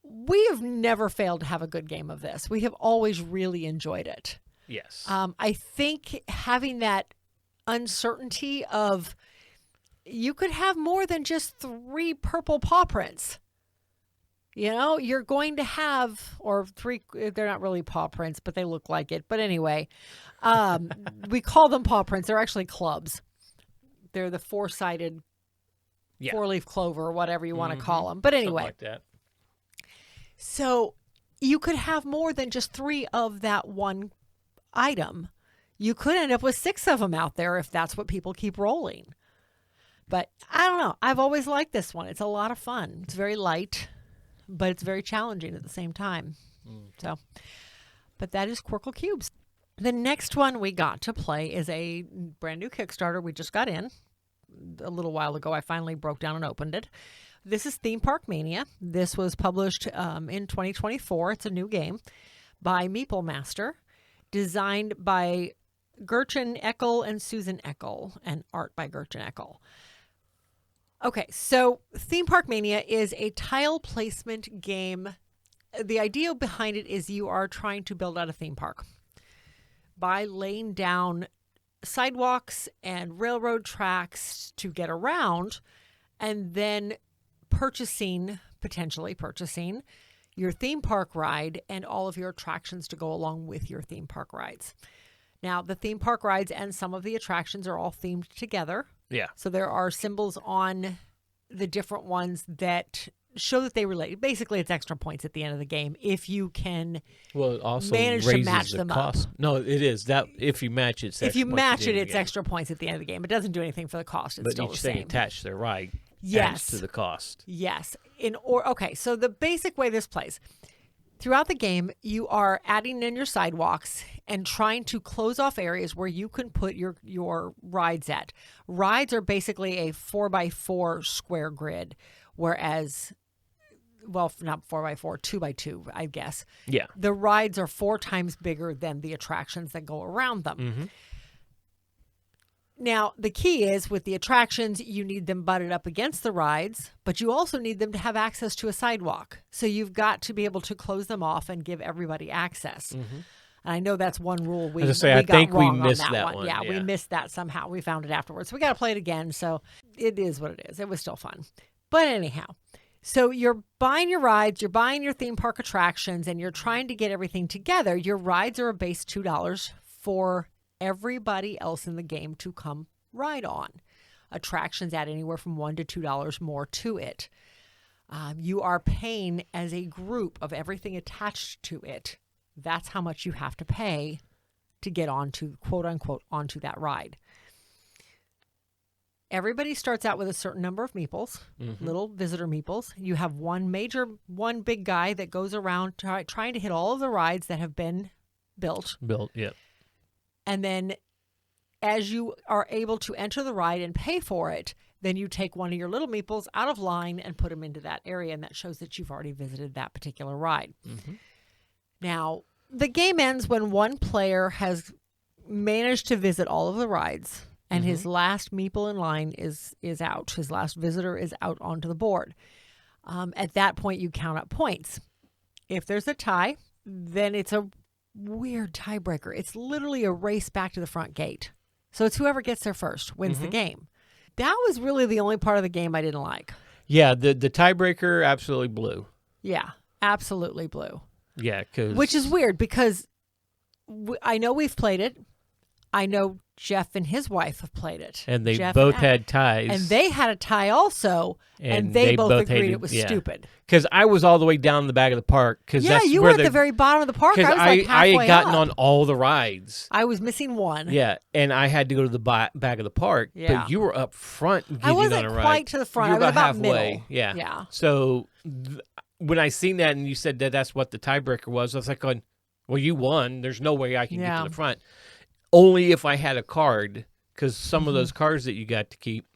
We have never failed to have a good game of this. We have always really enjoyed it. Yes. I think having that uncertainty of you could have more than just 3 purple paw prints. You know, you're going to have, or 3, they're not really paw prints, but they look like it. But anyway, we call them paw prints. They're actually clubs. They're the 4-sided 4-leaf clover or whatever you want to call them. But anyway. Something like that. So you could have more than just 3 of that one item. You could end up with 6 of them out there if that's what people keep rolling. But I don't know. I've always liked this one. It's a lot of fun. It's very light, but it's very challenging at the same time. So, but that is Qwirkle Cubes. The next one we got to play is a brand new Kickstarter we just got in a little while ago. I finally broke down and opened it. This is Theme Park Mania. This was published in 2024. It's a new game by Meeple Master, designed by Gertchen Eckel and Susan Eckel, and art by Gertchen Eckel. Okay, so Theme Park Mania is a tile placement game. The idea behind it is you are trying to build out a theme park by laying down sidewalks and railroad tracks to get around, and then potentially purchasing your theme park ride and all of your attractions to go along with your theme park rides. Now, the theme park rides and some of the attractions are all themed together. Yeah. So there are symbols on the different ones that show that they relate. Basically, it's extra points at the end of the game if you can it also manage to raises match the them cost. up. No, it is. That if you match it, if you match it, it's extra points at the end of the game. It doesn't do anything for the cost. It's but still each the same. thing attached to their ride adds to the cost. Yes. Okay, so the basic way this plays. Throughout the game, you are adding in your sidewalks and trying to close off areas where you can put your rides at. Rides are basically a 4x4 square grid, whereas, well, not 4x4, 2x2, I guess. Yeah. The rides are 4 times bigger than the attractions that go around them. Mm-hmm. Now, the key is with the attractions, you need them butted up against the rides, but you also need them to have access to a sidewalk. So you've got to be able to close them off and give everybody access. Mm-hmm. And I know that's one rule we got wrong on that one. Yeah, we missed that somehow. We found it afterwards. So we got to play it again. So it is what it is. It was still fun. But anyhow, so you're buying your rides, you're buying your theme park attractions, and you're trying to get everything together. Your rides are a base $2 for everybody else in the game to come ride on. Attractions add anywhere from $1 to $2 more to it. You are paying as a group of everything attached to it. That's how much you have to pay to get onto, quote unquote, onto that ride. Everybody starts out with a certain number of meeples, little visitor meeples. You have one big guy that goes around trying to hit all of the rides that have been built. Yeah. And then as you are able to enter the ride and pay for it, then you take one of your little meeples out of line and put them into that area. And that shows that you've already visited that particular ride. Mm-hmm. Now, the game ends when one player has managed to visit all of the rides and his last meeple in line is out. His last visitor is out onto the board. At that point, you count up points. If there's a tie, then it's a weird tiebreaker. It's literally a race back to the front gate. So it's whoever gets there first wins the game. That was really the only part of the game I didn't like. Yeah, the tiebreaker absolutely blew. Yeah, absolutely blew. Yeah, which is weird because I know we've played it. I know Jeff and his wife have played it. And they both had ties. And they had a tie also. And they both agreed it was stupid. Because I was all the way down the back of the park. Yeah, you were at the very bottom of the park. I was like halfway I had gotten on all the rides. I was missing one. Yeah, and I had to go to the back of the park. Yeah. But you were up front getting on a ride. I wasn't quite to the front. I was about halfway. Middle. Yeah. So when I seen that and you said that that's what the tiebreaker was, I was like, well, you won. There's no way I can get to the front. only if I had a card, because some of those cards that you got to keep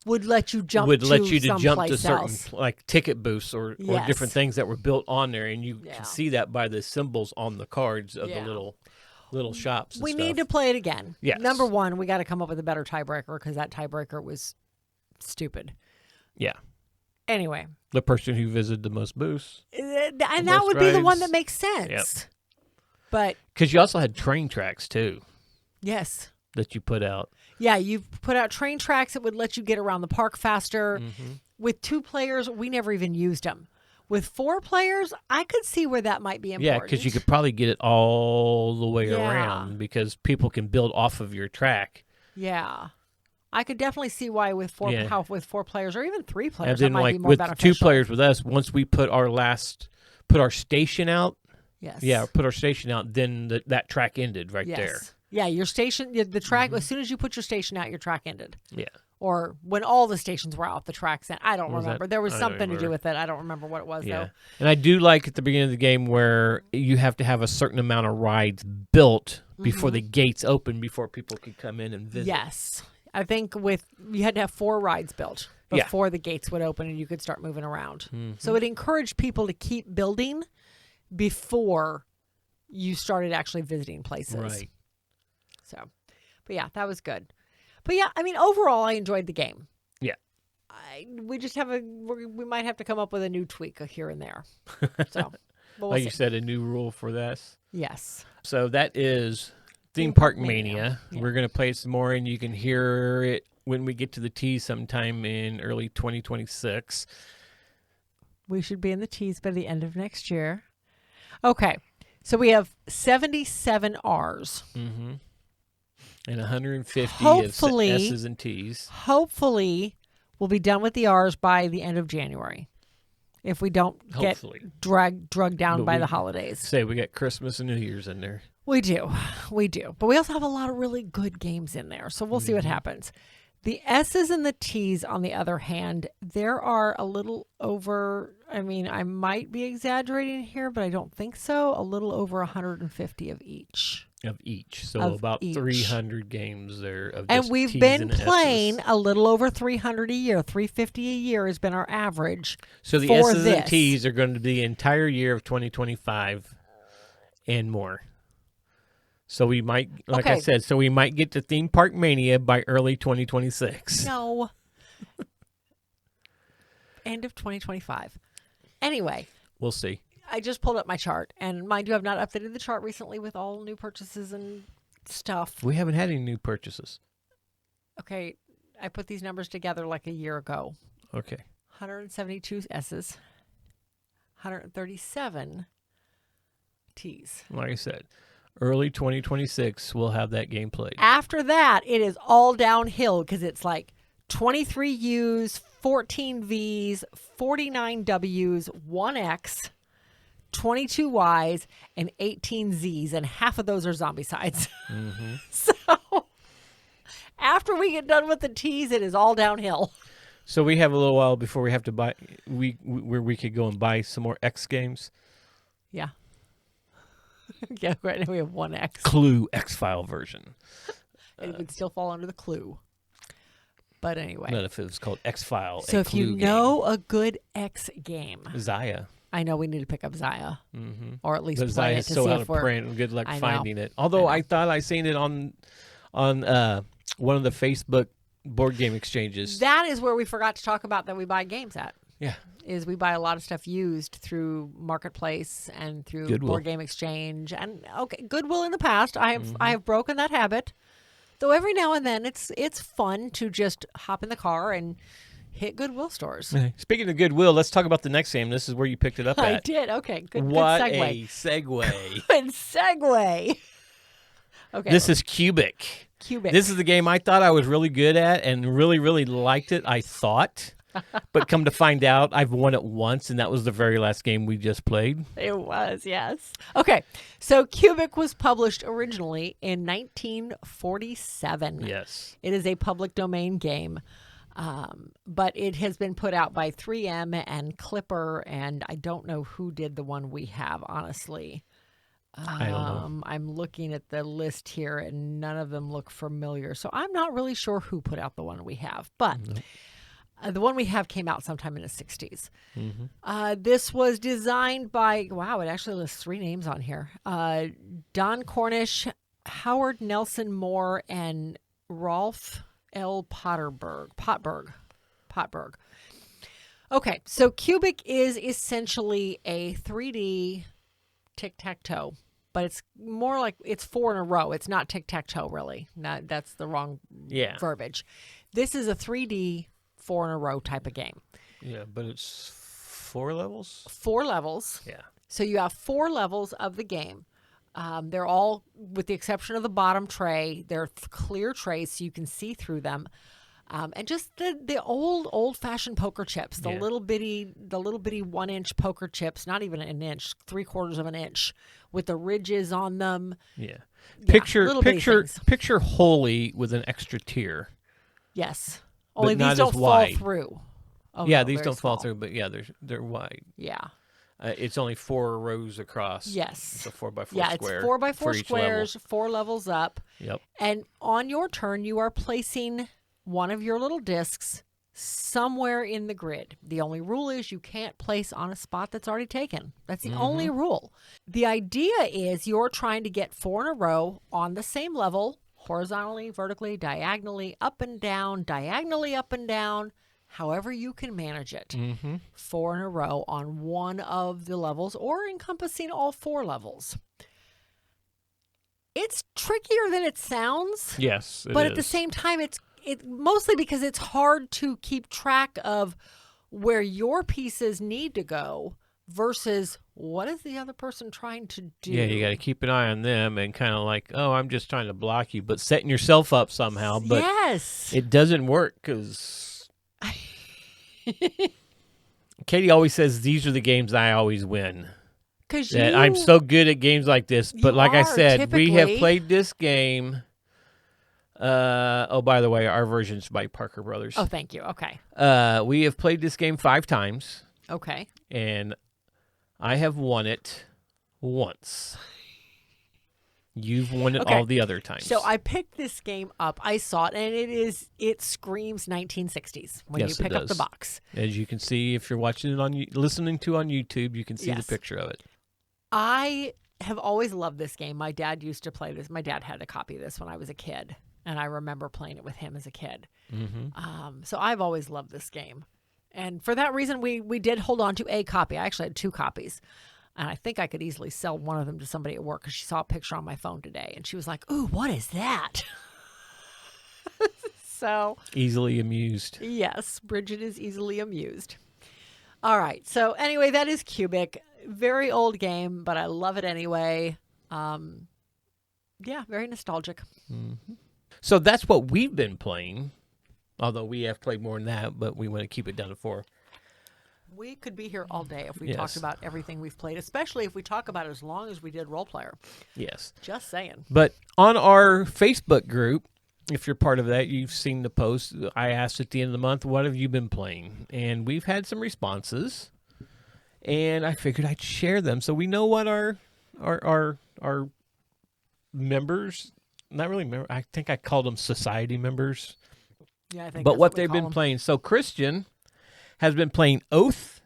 would let you jump to certain like ticket booths or different things that were built on there, and you can see that by the symbols on the cards of the little shops. We need to play it again. Yes. Number one, we got to come up with a better tiebreaker because that tiebreaker was stupid. Yeah. Anyway, the person who visited the most booths, and that would be the one that makes sense. Yep. But because you also had train tracks too. Yes. That you put out. Yeah, you put out train tracks that would let you get around the park faster. Mm-hmm. With 2 players, we never even used them. With 4 players, I could see where that might be important. Yeah, because you could probably get it all the way around because people can build off of your track. Yeah. I could definitely see why with 4 players or even 3 players, and then that might like be more with beneficial. 2 players with us, once we put our station out. Yes. Yeah, put our station out, then that track ended there. Yeah, your station, the track, as soon as you put your station out, your track ended. Yeah. Or when all the stations were out, the tracks end. I don't remember. There was something to do with it. I don't remember what it was, though. And I do like at the beginning of the game where you have to have a certain amount of rides built before the gates open, before people could come in and visit. Yes. I think you had to have 4 rides built before the gates would open and you could start moving around. Mm-hmm. So it encouraged people to keep building before you started actually visiting places. Right. So, but yeah, that was good. But yeah, I mean, overall, I enjoyed the game. Yeah. We just we might have to come up with a new tweak here and there. So, we'll you said, a new rule for this. Yes. So that is Theme Park Mania. Yeah. We're going to play some more, and you can hear it when we get to the T's sometime in early 2026. We should be in the T's by the end of next year. Okay. So we have 77 R's. Mm-hmm. And 150 hopefully, of S's and T's. Hopefully, we'll be done with the R's by the end of January. If we don't get drugged down by the holidays. Say we got Christmas and New Year's in there. We do. But we also have a lot of really good games in there. So we'll see what happens. The S's and the T's, on the other hand, there are a little over, I mean, I might be exaggerating here, but I don't think so, a little over 150 of each. So about 300 games there. And we've been playing a little over 300 a year. 350 a year has been our average. So the S's and T's are going to be the entire year of 2025 and more. So we might, like I said, we might get to Theme Park Mania by early 2026. No. End of 2025. Anyway. We'll see. I just pulled up my chart, and mind you, I've not updated the chart recently with all new purchases and stuff. We haven't had any new purchases. Okay, I put these numbers together like a year ago. Okay. 172 S's, 137 T's. Like I said, early 2026, we'll have that game played. After that, it is all downhill because it's like 23 U's, 14 V's, 49 W's, 1 X, 22 Y's, and 18 Z's, and half of those are zombie sides. Mm-hmm. So after we get done with the T's, it is all downhill. So we have a little while before we have to buy, where we could go and buy some more X games. Yeah. Yeah, right now we have 1 X. Clue X-File version. It would still fall under the Clue. But anyway. Not if it was called X-File. So if you know a good X game. Zaya. I know we need to pick up Zaya. Mm-hmm. Or at least play Zaya's it to so see out if of print. Good luck finding it. Although I thought I seen it on one of the Facebook board game exchanges. That is where we forgot to talk about that we buy games at. Yeah. Is we buy a lot of stuff used through Marketplace and through Goodwill. Board Game Exchange. And Goodwill in the past. I have broken that habit. Though every now and then it's fun to just hop in the car and hit Goodwill stores. Speaking of Goodwill, let's talk about the next game. This is where you picked it up at. I did. Okay. Good What segue. a segue. Good segue. Okay. This is Qubic. This is the game I thought I was really good at and really, really liked it, I thought. But come to find out, I've won it once, and that was the very last game we just played. It was, yes. Okay, so Qubic was published originally in 1947. Yes. It is a public domain game, but it has been put out by 3M and Clipper, and I don't know who did the one we have, honestly. I don't know. I'm looking at the list here, and none of them look familiar. So I'm not really sure who put out the one we have. But the one we have came out sometime in the 60s. This was designed by, wow, it actually lists 3 names on here. Don Cornish, Howard Nelson Moore, and Rolf L. Potberg. Okay, so Qubic is essentially a 3D tic-tac-toe, but it's more like it's 4 in a row. It's not tic-tac-toe, really. That's the wrong verbiage. This is a 3D 4 in a row type of game. Yeah, but it's 4 levels? 4 levels. Yeah. So you have 4 levels of the game. They're all, with the exception of the bottom tray, they're clear trays so you can see through them. And just the old-fashioned poker chips, the little bitty 1-inch poker chips, not even an inch, 3/4 of an inch, with the ridges on them. Yeah. Picture Holy with an extra tier. Yes. Only these don't fall through. Oh, yeah, no, these don't fall small. through, but yeah, they're wide. Yeah. It's only 4 rows across. Yes. It's a 4x4 square. Yeah, it's 4x4 squares, 4 levels up. Yep. And on your turn, you are placing one of your little discs somewhere in the grid. The only rule is you can't place on a spot that's already taken. That's the only rule. The idea is you're trying to get 4 in a row on the same level, horizontally, vertically, diagonally, up and down, diagonally up and down, however you can manage it. 4 in a row on one of the levels or encompassing all 4 levels. It's trickier than it sounds. Yes, but at the same time, it's mostly because it's hard to keep track of where your pieces need to go versus what is the other person trying to do. Yeah, you got to keep an eye on them and kind of like, oh, I'm just trying to block you, but setting yourself up somehow. But yes, it doesn't work because Katie always says these are the games I always win. That I'm so good at games like this. But like I said, we have played this game. By the way, our version's by Parker Brothers. Oh, thank you. Okay. We have played this game 5 times. Okay. And I have won it once. You've won it all the other times. So I picked this game up. I saw it, and it screams 1960s when you pick up the box. As you can see, if you're watching it listening to on YouTube, you can see the picture of it. I have always loved this game. My dad used to play this. My dad had a copy of this when I was a kid, and I remember playing it with him as a kid. So I've always loved this game. And for that reason, we did hold on to a copy. I actually had 2 copies. And I think I could easily sell one of them to somebody at work because she saw a picture on my phone today. And she was like, ooh, what is that? So easily amused. Yes, Bridget is easily amused. All right. So anyway, that is Qubic. Very old game, but I love it anyway. Yeah, very nostalgic. So that's what we've been playing. Although we have played more than that, but we want to keep it down to 4. We could be here all day if we talked about everything we've played, especially if we talk about it as long as we did Role Player. Yes. Just saying. But on our Facebook group, if you're part of that, you've seen the post. I asked at the end of the month, what have you been playing? And we've had some responses, and I figured I'd share them so we know what our members, not really members, I think I called them society members. Yeah, I think but what they've been playing. So Christian has been playing Oath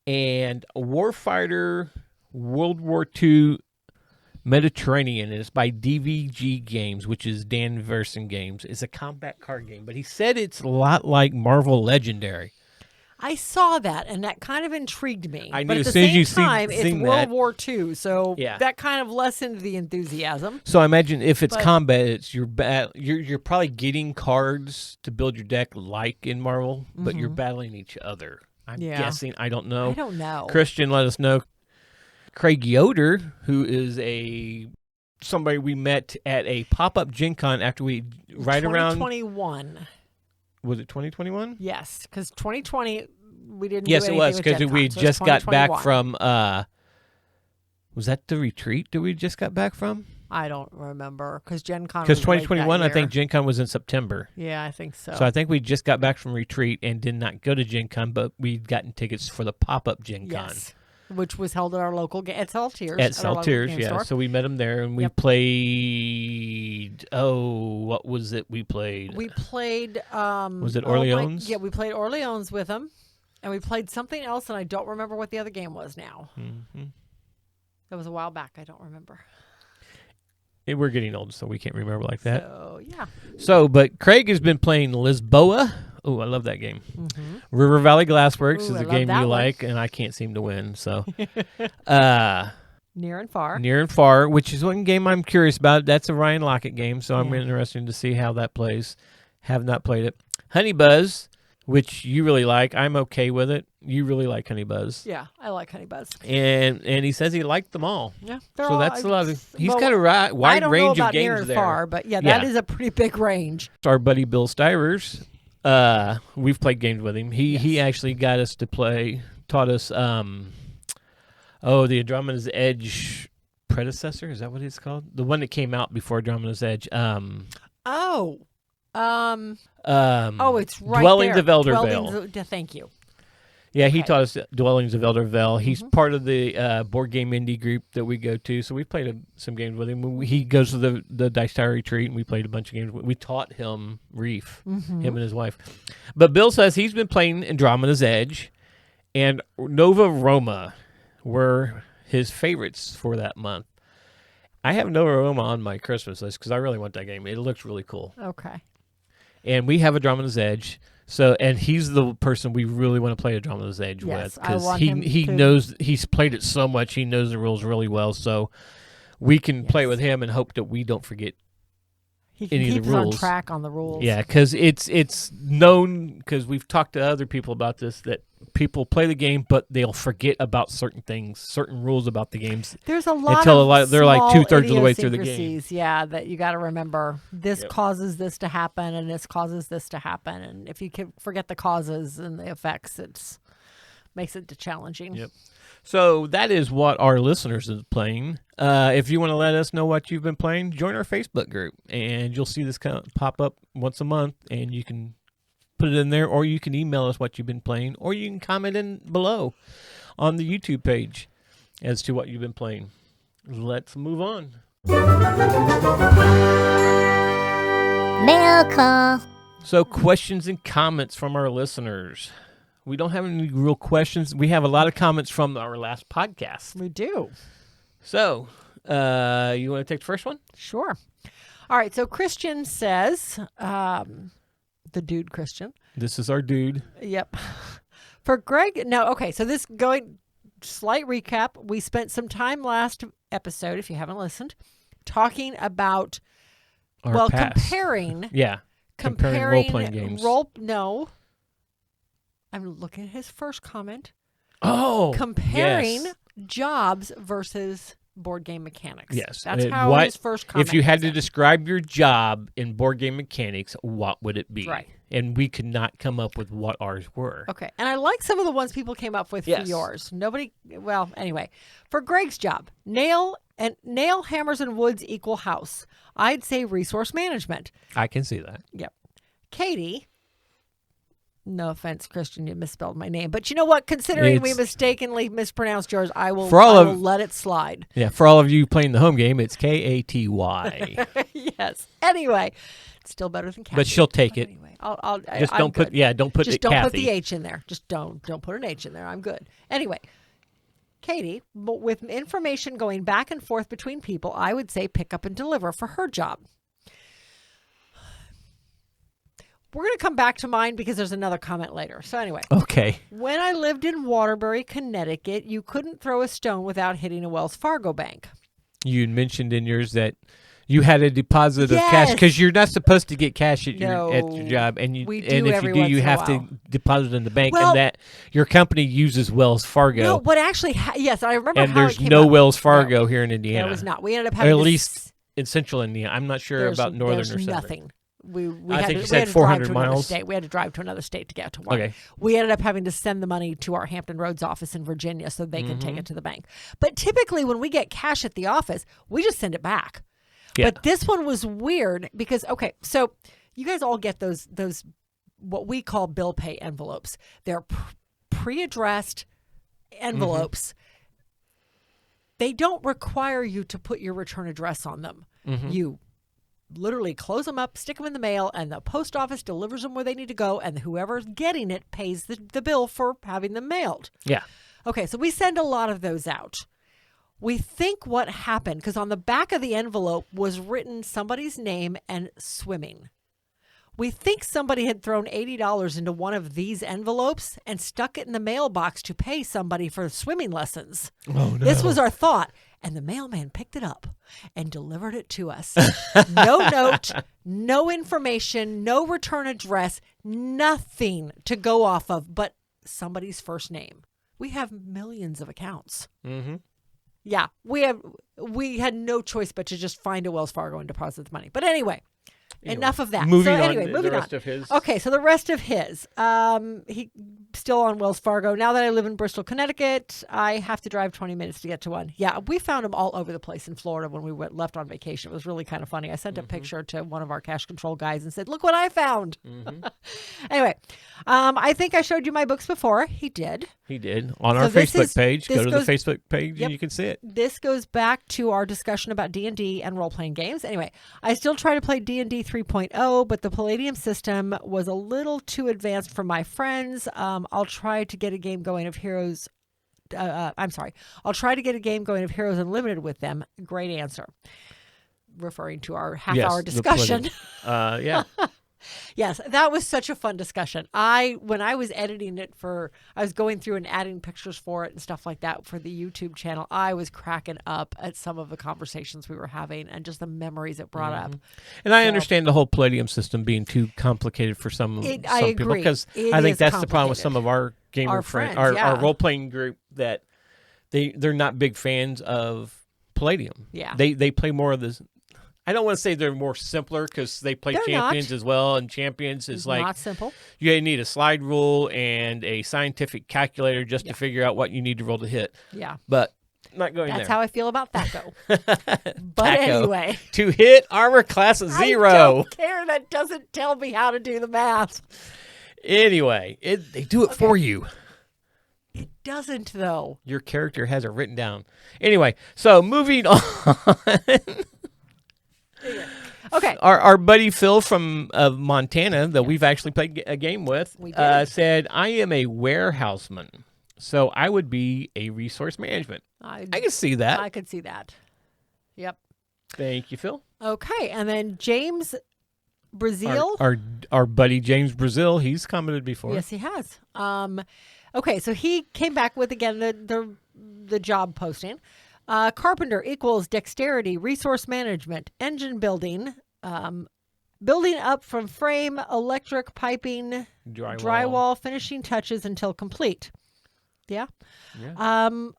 and Warfighter World War II Mediterranean. And it's by DVG Games, which is Dan Verson Games. It's a combat card game, but he said it's a lot like Marvel Legendary. I saw that, and that kind of intrigued me. I knew but at as the soon as same you time, seen it's World War II, so yeah. that kind of lessened the enthusiasm. So I imagine if it's combat, it's you're probably getting cards to build your deck like in Marvel, but you're battling each other. I'm guessing. I don't know. I don't know. Christian, let us know. Craig Yoder, who is somebody we met at a pop-up Gen Con after we around 2021. Was it 2021? Yes, because 2020 we didn't. Yes, do it was because we just got back from. Was that the retreat that we just got back from? I don't remember because Gen Con. Because 2021, I think Gen Con was in September. Yeah, I think so. So I think we just got back from retreat and did not go to Gen Con, but we'd gotten tickets for the pop-up Gen Con. Yes. which was held at our local at Saltier's. At Saltier's, yeah. Store. So we met him there, and we played. Oh, what was it? We played. We played. Was it Orleans? We played Orleans with him, and we played something else, and I don't remember what the other game was now. Mm-hmm. That was a while back. I don't remember. We're getting old, so we can't remember like that. So, yeah. So, but Craig has been playing Lisboa. Oh, I love that game. Mm-hmm. River Valley Glassworks is a game you like, and I can't seem to win. So, Near and Far. Near and Far, which is one game I'm curious about. That's a Ryan Lockett game, so I'm interested to see how that plays. Have not played it. Honey Buzz, which you really like. I'm okay with it. You really like Honey Buzz. Yeah, I like Honey Buzz. And he says he liked them all. Yeah, so that's a lot of. He's got a wide range of games near and there. Far, but that is a pretty big range. Our buddy Bill Stivers, we've played games with him. He actually got us to play, taught us. The Andromeda's Edge predecessor. Is that what it's called? The one that came out before Andromeda's Edge. It's right Dwellings there. of Eldervale. Thank you. Yeah, he taught us Dwellings of Eldervale. He's part of the board game indie group that we go to, so we played some games with him. He goes to the Dice Tower Retreat, and we played a bunch of games. We taught him Reef, him and his wife. But Bill says he's been playing Andromeda's Edge, and Nova Roma were his favorites for that month. I have Nova Roma on my Christmas list because I really want that game. It looks really cool. Okay. And we have Andromeda's Edge. So, and he's the person we really want to play Andromeda's Edge with because he knows, he's played it so much, he knows the rules really well. So we can play with him and hope that we don't forget any of the rules. On track on the rules. Yeah, because it's known, because we've talked to other people about this, that people play the game, but they'll forget about certain things, certain rules about the games. There's a lot of they're like 2/3 of the way through the game. Yeah, that you got to remember. This causes this to happen, and this causes this to happen, and if you can forget the causes and the effects, it makes it challenging. Yep. So that is what our listeners is playing. If you want to let us know what you've been playing, join our Facebook group, and you'll see this pop up once a month, and you can put it in there, or you can email us what you've been playing, or you can comment in below on the YouTube page as to what you've been playing. Let's move on. Mail call. So questions and comments from our listeners. We don't have any real questions. We have a lot of comments from our last podcast. We do. So, you want to take the first one? Sure. All right. So Christian says, the dude Christian. This is our dude. Yep. For Greg. No. Okay. So slight recap. We spent some time last episode, if you haven't listened, talking about, our past. Comparing. Yeah. Comparing role-playing games. No. I'm looking at his first comment. Oh, comparing jobs versus board game mechanics. Yes. That's how his first comment. If you had to describe your job in board game mechanics, what would it be? Right. And we could not come up with what ours were. Okay. And I like some of the ones people came up with for yours. Anyway, for Greg's job, nail, hammers, and woods equal house. I'd say resource management. I can see that. Yep. Katie. No offense, Christian, you misspelled my name. But you know what? Considering we mistakenly mispronounced yours, I will let it slide. Yeah, for all of you playing the home game, it's Katy. Yes. Anyway, it's still better than Kathy. But she'll take it. Anyway, don't put the H in there. Just don't put an H in there. I'm good. Anyway, Katie, with information going back and forth between people, I would say pick up and deliver for her job. We're going to come back to mine because there's another comment later. So anyway. Okay. When I lived in Waterbury, Connecticut, you couldn't throw a stone without hitting a Wells Fargo bank. You mentioned in yours that you had a deposit of cash because you're not supposed to get cash at your job, and if you do, you have to deposit in the bank, and that your company uses Wells Fargo. No, what actually? Yes, I remember. And there's no Wells Fargo here in Indiana. There was not. We ended up having, or at least in Central Indiana. I'm not sure about northern or southern. Nothing. I think you said 400 miles. We had to drive to another state to get to one. Okay. We ended up having to send the money to our Hampton Roads office in Virginia so they could take it to the bank. But typically when we get cash at the office, we just send it back. Yeah. But this one was weird because, so you guys all get those what we call bill pay envelopes. They're pre-addressed envelopes. they don't require you to put your return address on them. You literally close them up, stick them in the mail, and the post office delivers them where they need to go, and whoever's getting it pays the bill for having them mailed. Yeah. Okay, so we send a lot of those out. We think what happened, because on the back of the envelope was written somebody's name and swimming. We think somebody had thrown $80 into one of these envelopes and stuck it in the mailbox to pay somebody for swimming lessons. Oh, no. This was our thought. And the mailman picked it up and delivered it to us. No note, no information, no return address, nothing to go off of but somebody's first name. We have millions of accounts. Yeah, we had no choice but to just find a Wells Fargo and deposit the money. But anyway. Enough of that. Moving moving rest of his. Okay, so the rest of his. He still on Wells Fargo. Now that I live in Bristol, Connecticut, I have to drive 20 minutes to get to one. Yeah, we found them all over the place in Florida when we left on vacation. It was really kind of funny. I sent a picture to one of our cash control guys and said, "Look what I found." Anyway, I think I showed you my books before. He did. He did. On our Facebook page. Go to the Facebook page and you can see it. This goes back to our discussion about D&D and role-playing games. Anyway, I still try to play D&D 3.0, but the Palladium system was a little too advanced for my friends. I'll try to get a game going of Heroes. I'll try to get a game going of Heroes Unlimited with them. Great answer. Referring to our half-hour discussion. Yeah. Yes, that was such a fun discussion. When I was editing it I was going through and adding pictures for it and stuff like that for the YouTube channel. I was cracking up at some of the conversations we were having and just the memories it brought up. And I understand the whole Palladium system being too complicated for some people, because I think that's the problem with some of our gamer friends, our role-playing group, that they're not big fans of Palladium. Yeah. They play more of this. I don't want to say they're more simpler, because they play Champions as well, and Champions is like not simple. You need a slide rule and a scientific calculator just to figure out what you need to roll to hit. Yeah, but not going That's there. how I feel about Thaco. But anyway, to hit armor class 0. I don't care. That doesn't tell me how to do the math. Anyway, they do it for you. It doesn't, though. Your character has it written down. Anyway, so moving on. Okay. Our buddy Phil from Montana, that we've actually played a game with, said, "I am a warehouseman, so I would be a resource management." I can see that. I could see that. Yep. Thank you, Phil. Okay, and then James Brazil. Our buddy James Brazil, he's commented before. Yes, he has. Okay, so he came back with, again, the job posting. Carpenter equals dexterity, resource management, engine building, building up from frame, electric, piping, drywall, finishing touches until complete. Yeah.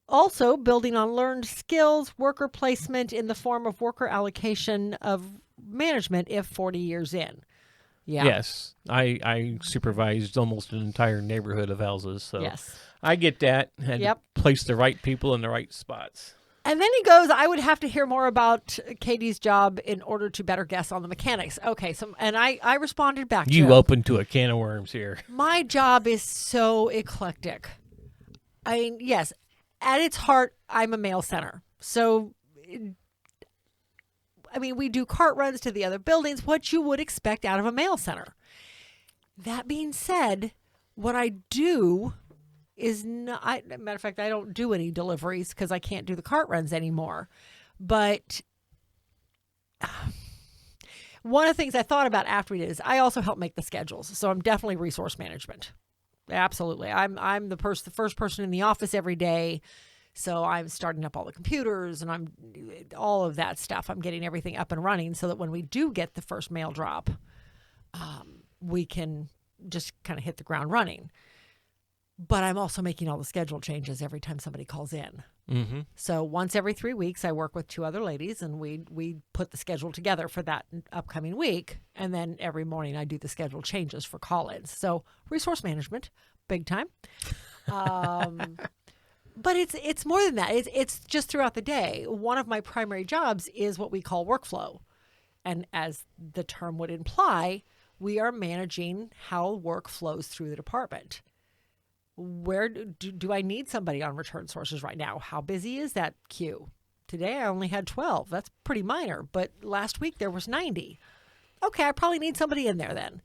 Also building on learned skills, worker placement in the form of worker allocation of management if 40 years in. Yeah. Yes. I supervised almost an entire neighborhood of houses, so yes. I get that. Had to place the right people in the right spots. And then he goes, I would have to hear more about Katie's job in order to better guess on the mechanics. Okay, and I responded back to him. You opened to a can of worms here. My job is so eclectic. I mean, yes, at its heart, I'm a mail center. So, I mean, we do cart runs to the other buildings, what you would expect out of a mail center. That being said, what I do is not, matter of fact, I don't do any deliveries because I can't do the cart runs anymore. But one of the things I thought about after we did is I also help make the schedules. So I'm definitely resource management. Absolutely. I'm the first person in the office every day. So I'm starting up all the computers and I'm all of that stuff. I'm getting everything up and running so that when we do get the first mail drop, we can just kind of hit the ground running. But I'm also making all the schedule changes every time somebody calls in. Mm-hmm. So once every 3 weeks, I work with 2 other ladies, and we put the schedule together for that upcoming week. And then every morning, I do the schedule changes for call-ins. So resource management, big time. But it's more than that. It's just throughout the day. One of my primary jobs is what we call workflow. And as the term would imply, we are managing how work flows through the department. where do I need somebody on return sources right now? How busy is that queue? Today I only had 12. That's pretty minor, but last week there was 90. Okay, I probably need somebody in there then.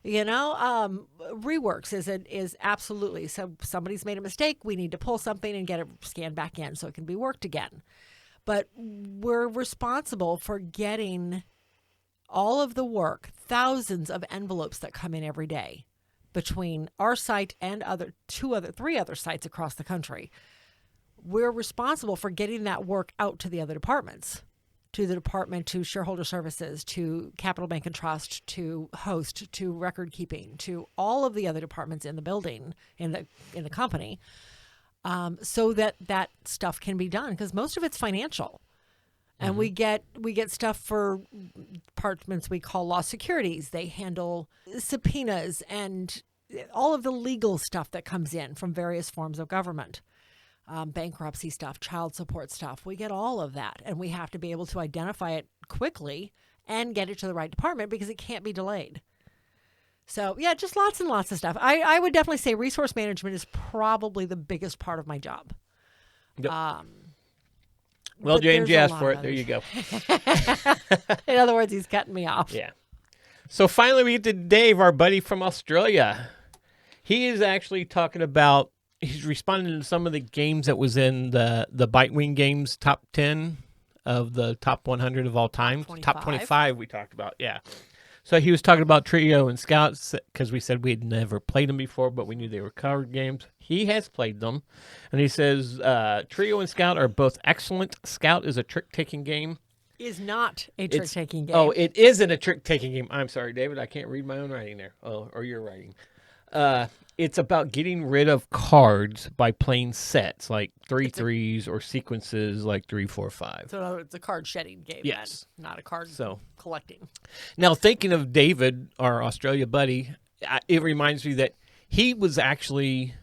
Reworks is absolutely, so somebody's made a mistake, we need to pull something and get it scanned back in so it can be worked again. But we're responsible for getting all of the work, thousands of envelopes that come in every day between our site and three other sites across the country. We're responsible for getting that work out to the other departments, to the department, to shareholder services, to capital bank and trust, to host, to record keeping, to all of the other departments in the building, in the company, so that stuff can be done, because most of it's financial. And we get stuff for departments we call law securities. They handle subpoenas and all of the legal stuff that comes in from various forms of government, bankruptcy stuff, child support stuff. We get all of that, and we have to be able to identify it quickly and get it to the right department because it can't be delayed. So, yeah, just lots and lots of stuff. I would definitely say resource management is probably the biggest part of my job. Yep. Well, James, you asked for it. There you go. In other words, he's cutting me off. Yeah. So finally we get to Dave, our buddy from Australia. He is actually talking about, he's responding to some of the games that was in the Bitewing Games top 10 of the top 100 of all time. Top 25 we talked about, yeah. So he was talking about Trio and Scout because we said we had never played them before, but we knew they were card games. He has played them, and he says Trio and Scout are both excellent. Scout is a trick-taking game. Is not a trick-taking game. Oh, it isn't a trick-taking game. I'm sorry, David. I can't read my own writing there. Oh, or your writing. It's about getting rid of cards by playing sets, like 3 threes or sequences like 3, 4, 5. So it's a card shedding game. Yes. Then, not a card collecting. Now, thinking of David, our Australia buddy, it reminds me that he was actually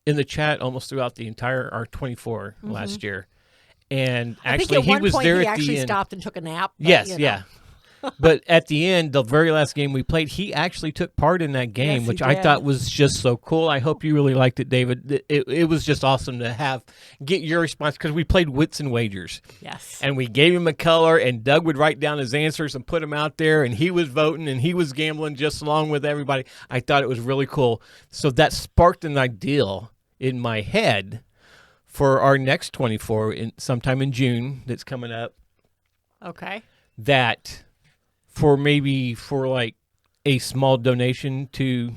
in the chat almost throughout the entire R24 last year. And actually, he was there at the end. He actually stopped and took a nap. Yes, yeah. But at the end, the very last game we played, he actually took part in that game, which I thought was just so cool. I hope you really liked it, David. It was just awesome to get your response, because we played Wits and Wagers. Yes. And we gave him a color, and Doug would write down his answers and put them out there, and he was voting, and he was gambling just along with everybody. I thought it was really cool. So that sparked an idea in my head for our next 24, sometime in June that's coming up. Okay. That... for like a small donation to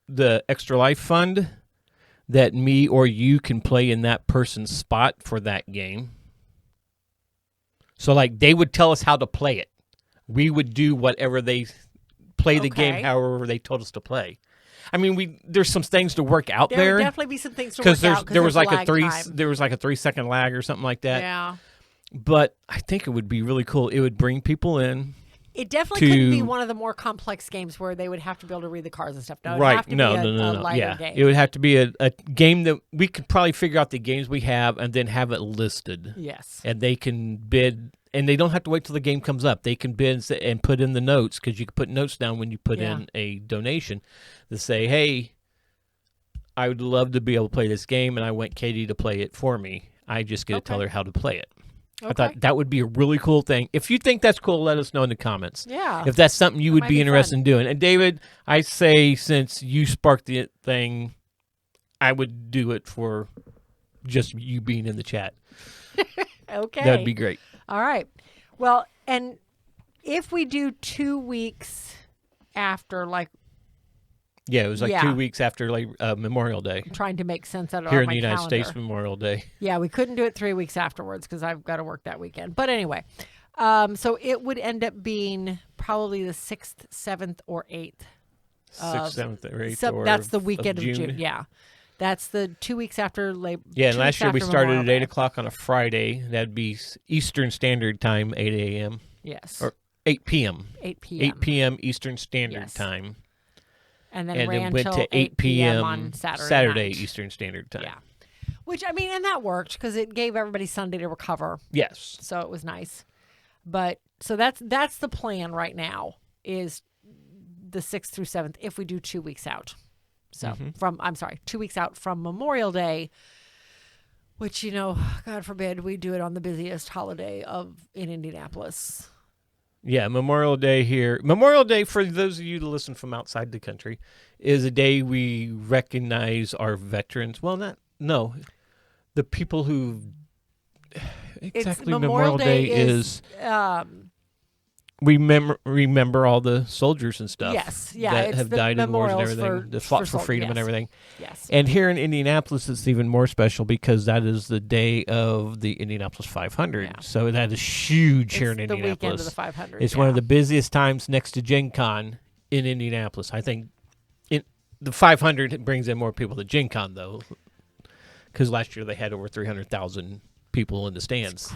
the Extra Life Fund, that me or you can play in that person's spot for that game. So like they would tell us how to play it. We would do whatever they play the game, however they told us to play. I mean, there's some things to work out there. There would definitely be some things to work out. There was like a 3-second lag or something like that. Yeah. But I think it would be really cool. It would bring people in. It definitely couldn't be one of the more complex games where they would have to be able to read the cards and stuff. No, it would have to be a lighter game. It would have to be a game that we could probably figure out the games we have and then have it listed. Yes. And they can bid, and they don't have to wait till the game comes up. They can bid and put in the notes, because you can put notes down when you put in a donation to say, hey, I would love to be able to play this game, and I want Katie to play it for me. I just get to tell her how to play it. Okay. I thought that would be a really cool thing. If you think that's cool, let us know in the comments. Yeah. If that's something you would be interested in doing. And David, I say, since you sparked the thing, I would do it for just you being in the chat. Okay. That would be great. All right. Well, and if we do 2 weeks after, like... Yeah, it was like 2 weeks after Memorial Day. I'm trying to make sense out of here in the United States, Memorial Day. Yeah, we couldn't do it 3 weeks afterwards because I've got to work that weekend. But anyway, so it would end up being probably the 6th, 7th, or 8th. 6th, 7th, or 8th. That's the weekend of June. Yeah, that's the 2 weeks after Labor. Yeah, and last year we started at 8 o'clock on a Friday. That'd be Eastern Standard Time, 8 a.m. Yes. Or 8 p.m. 8 p.m. 8 p.m. Eastern Standard Time. And then ran went to 8 p.m. on Saturday night. Eastern Standard Time. Yeah. Which, I mean, and that worked because it gave everybody Sunday to recover. Yes. So it was nice. But, so that's the plan right now, is the 6th through 7th, if we do 2 weeks out. So I'm sorry, 2 weeks out from Memorial Day, which, God forbid we do it on the busiest holiday in Indianapolis. Yeah, Memorial Day here. Memorial Day, for those of you that listen from outside the country, is a day we recognize our veterans. Well, the people who... Exactly, Memorial Day is we remember all the soldiers and stuff. Yes, yeah, that have died in wars and everything, that fought for freedom and everything. Yes, and here in Indianapolis, it's even more special because that is the day of the Indianapolis 500. Yeah. So that is huge here in Indianapolis. The weekend of the 500. It's one of the busiest times next to Gen Con in Indianapolis. I think the 500 brings in more people than Gen Con, though, because last year they had over 300,000 people in the stands.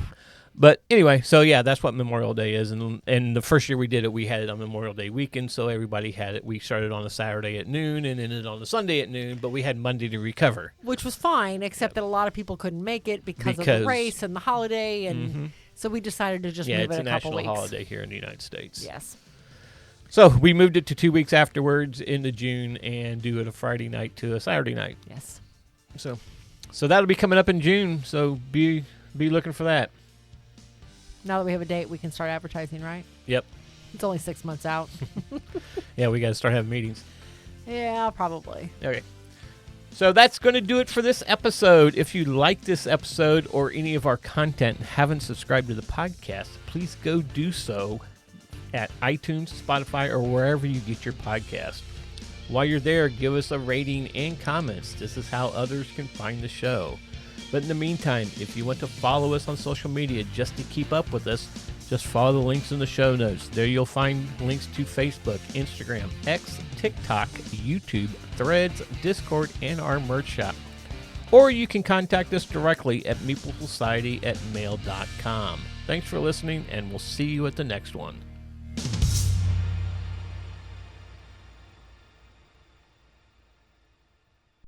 But anyway, so yeah, that's what Memorial Day is. And the first year we did it, we had it on Memorial Day weekend, so everybody had it. We started on a Saturday at noon and ended on a Sunday at noon, but we had Monday to recover. Which was fine, except that a lot of people couldn't make it because of the race and the holiday, and so we decided to just move it a couple weeks. Yeah, it's a national holiday here in the United States. Yes. So we moved it to 2 weeks afterwards into June and do it a Friday night to a Saturday night. Yes. So that'll be coming up in June, so be looking for that. Now that we have a date, we can start advertising, right? Yep. It's only 6 months out. Yeah, we got to start having meetings. Yeah, probably. Okay. So that's going to do it for this episode. If you like this episode or any of our content and haven't subscribed to the podcast, please go do so at iTunes, Spotify, or wherever you get your podcast. While you're there, give us a rating and comments. This is how others can find the show. But in the meantime, if you want to follow us on social media just to keep up with us, just follow the links in the show notes. There you'll find links to Facebook, Instagram, X, TikTok, YouTube, Threads, Discord, and our merch shop. Or you can contact us directly at meeplesociety@mail.com. Thanks for listening, and we'll see you at the next one.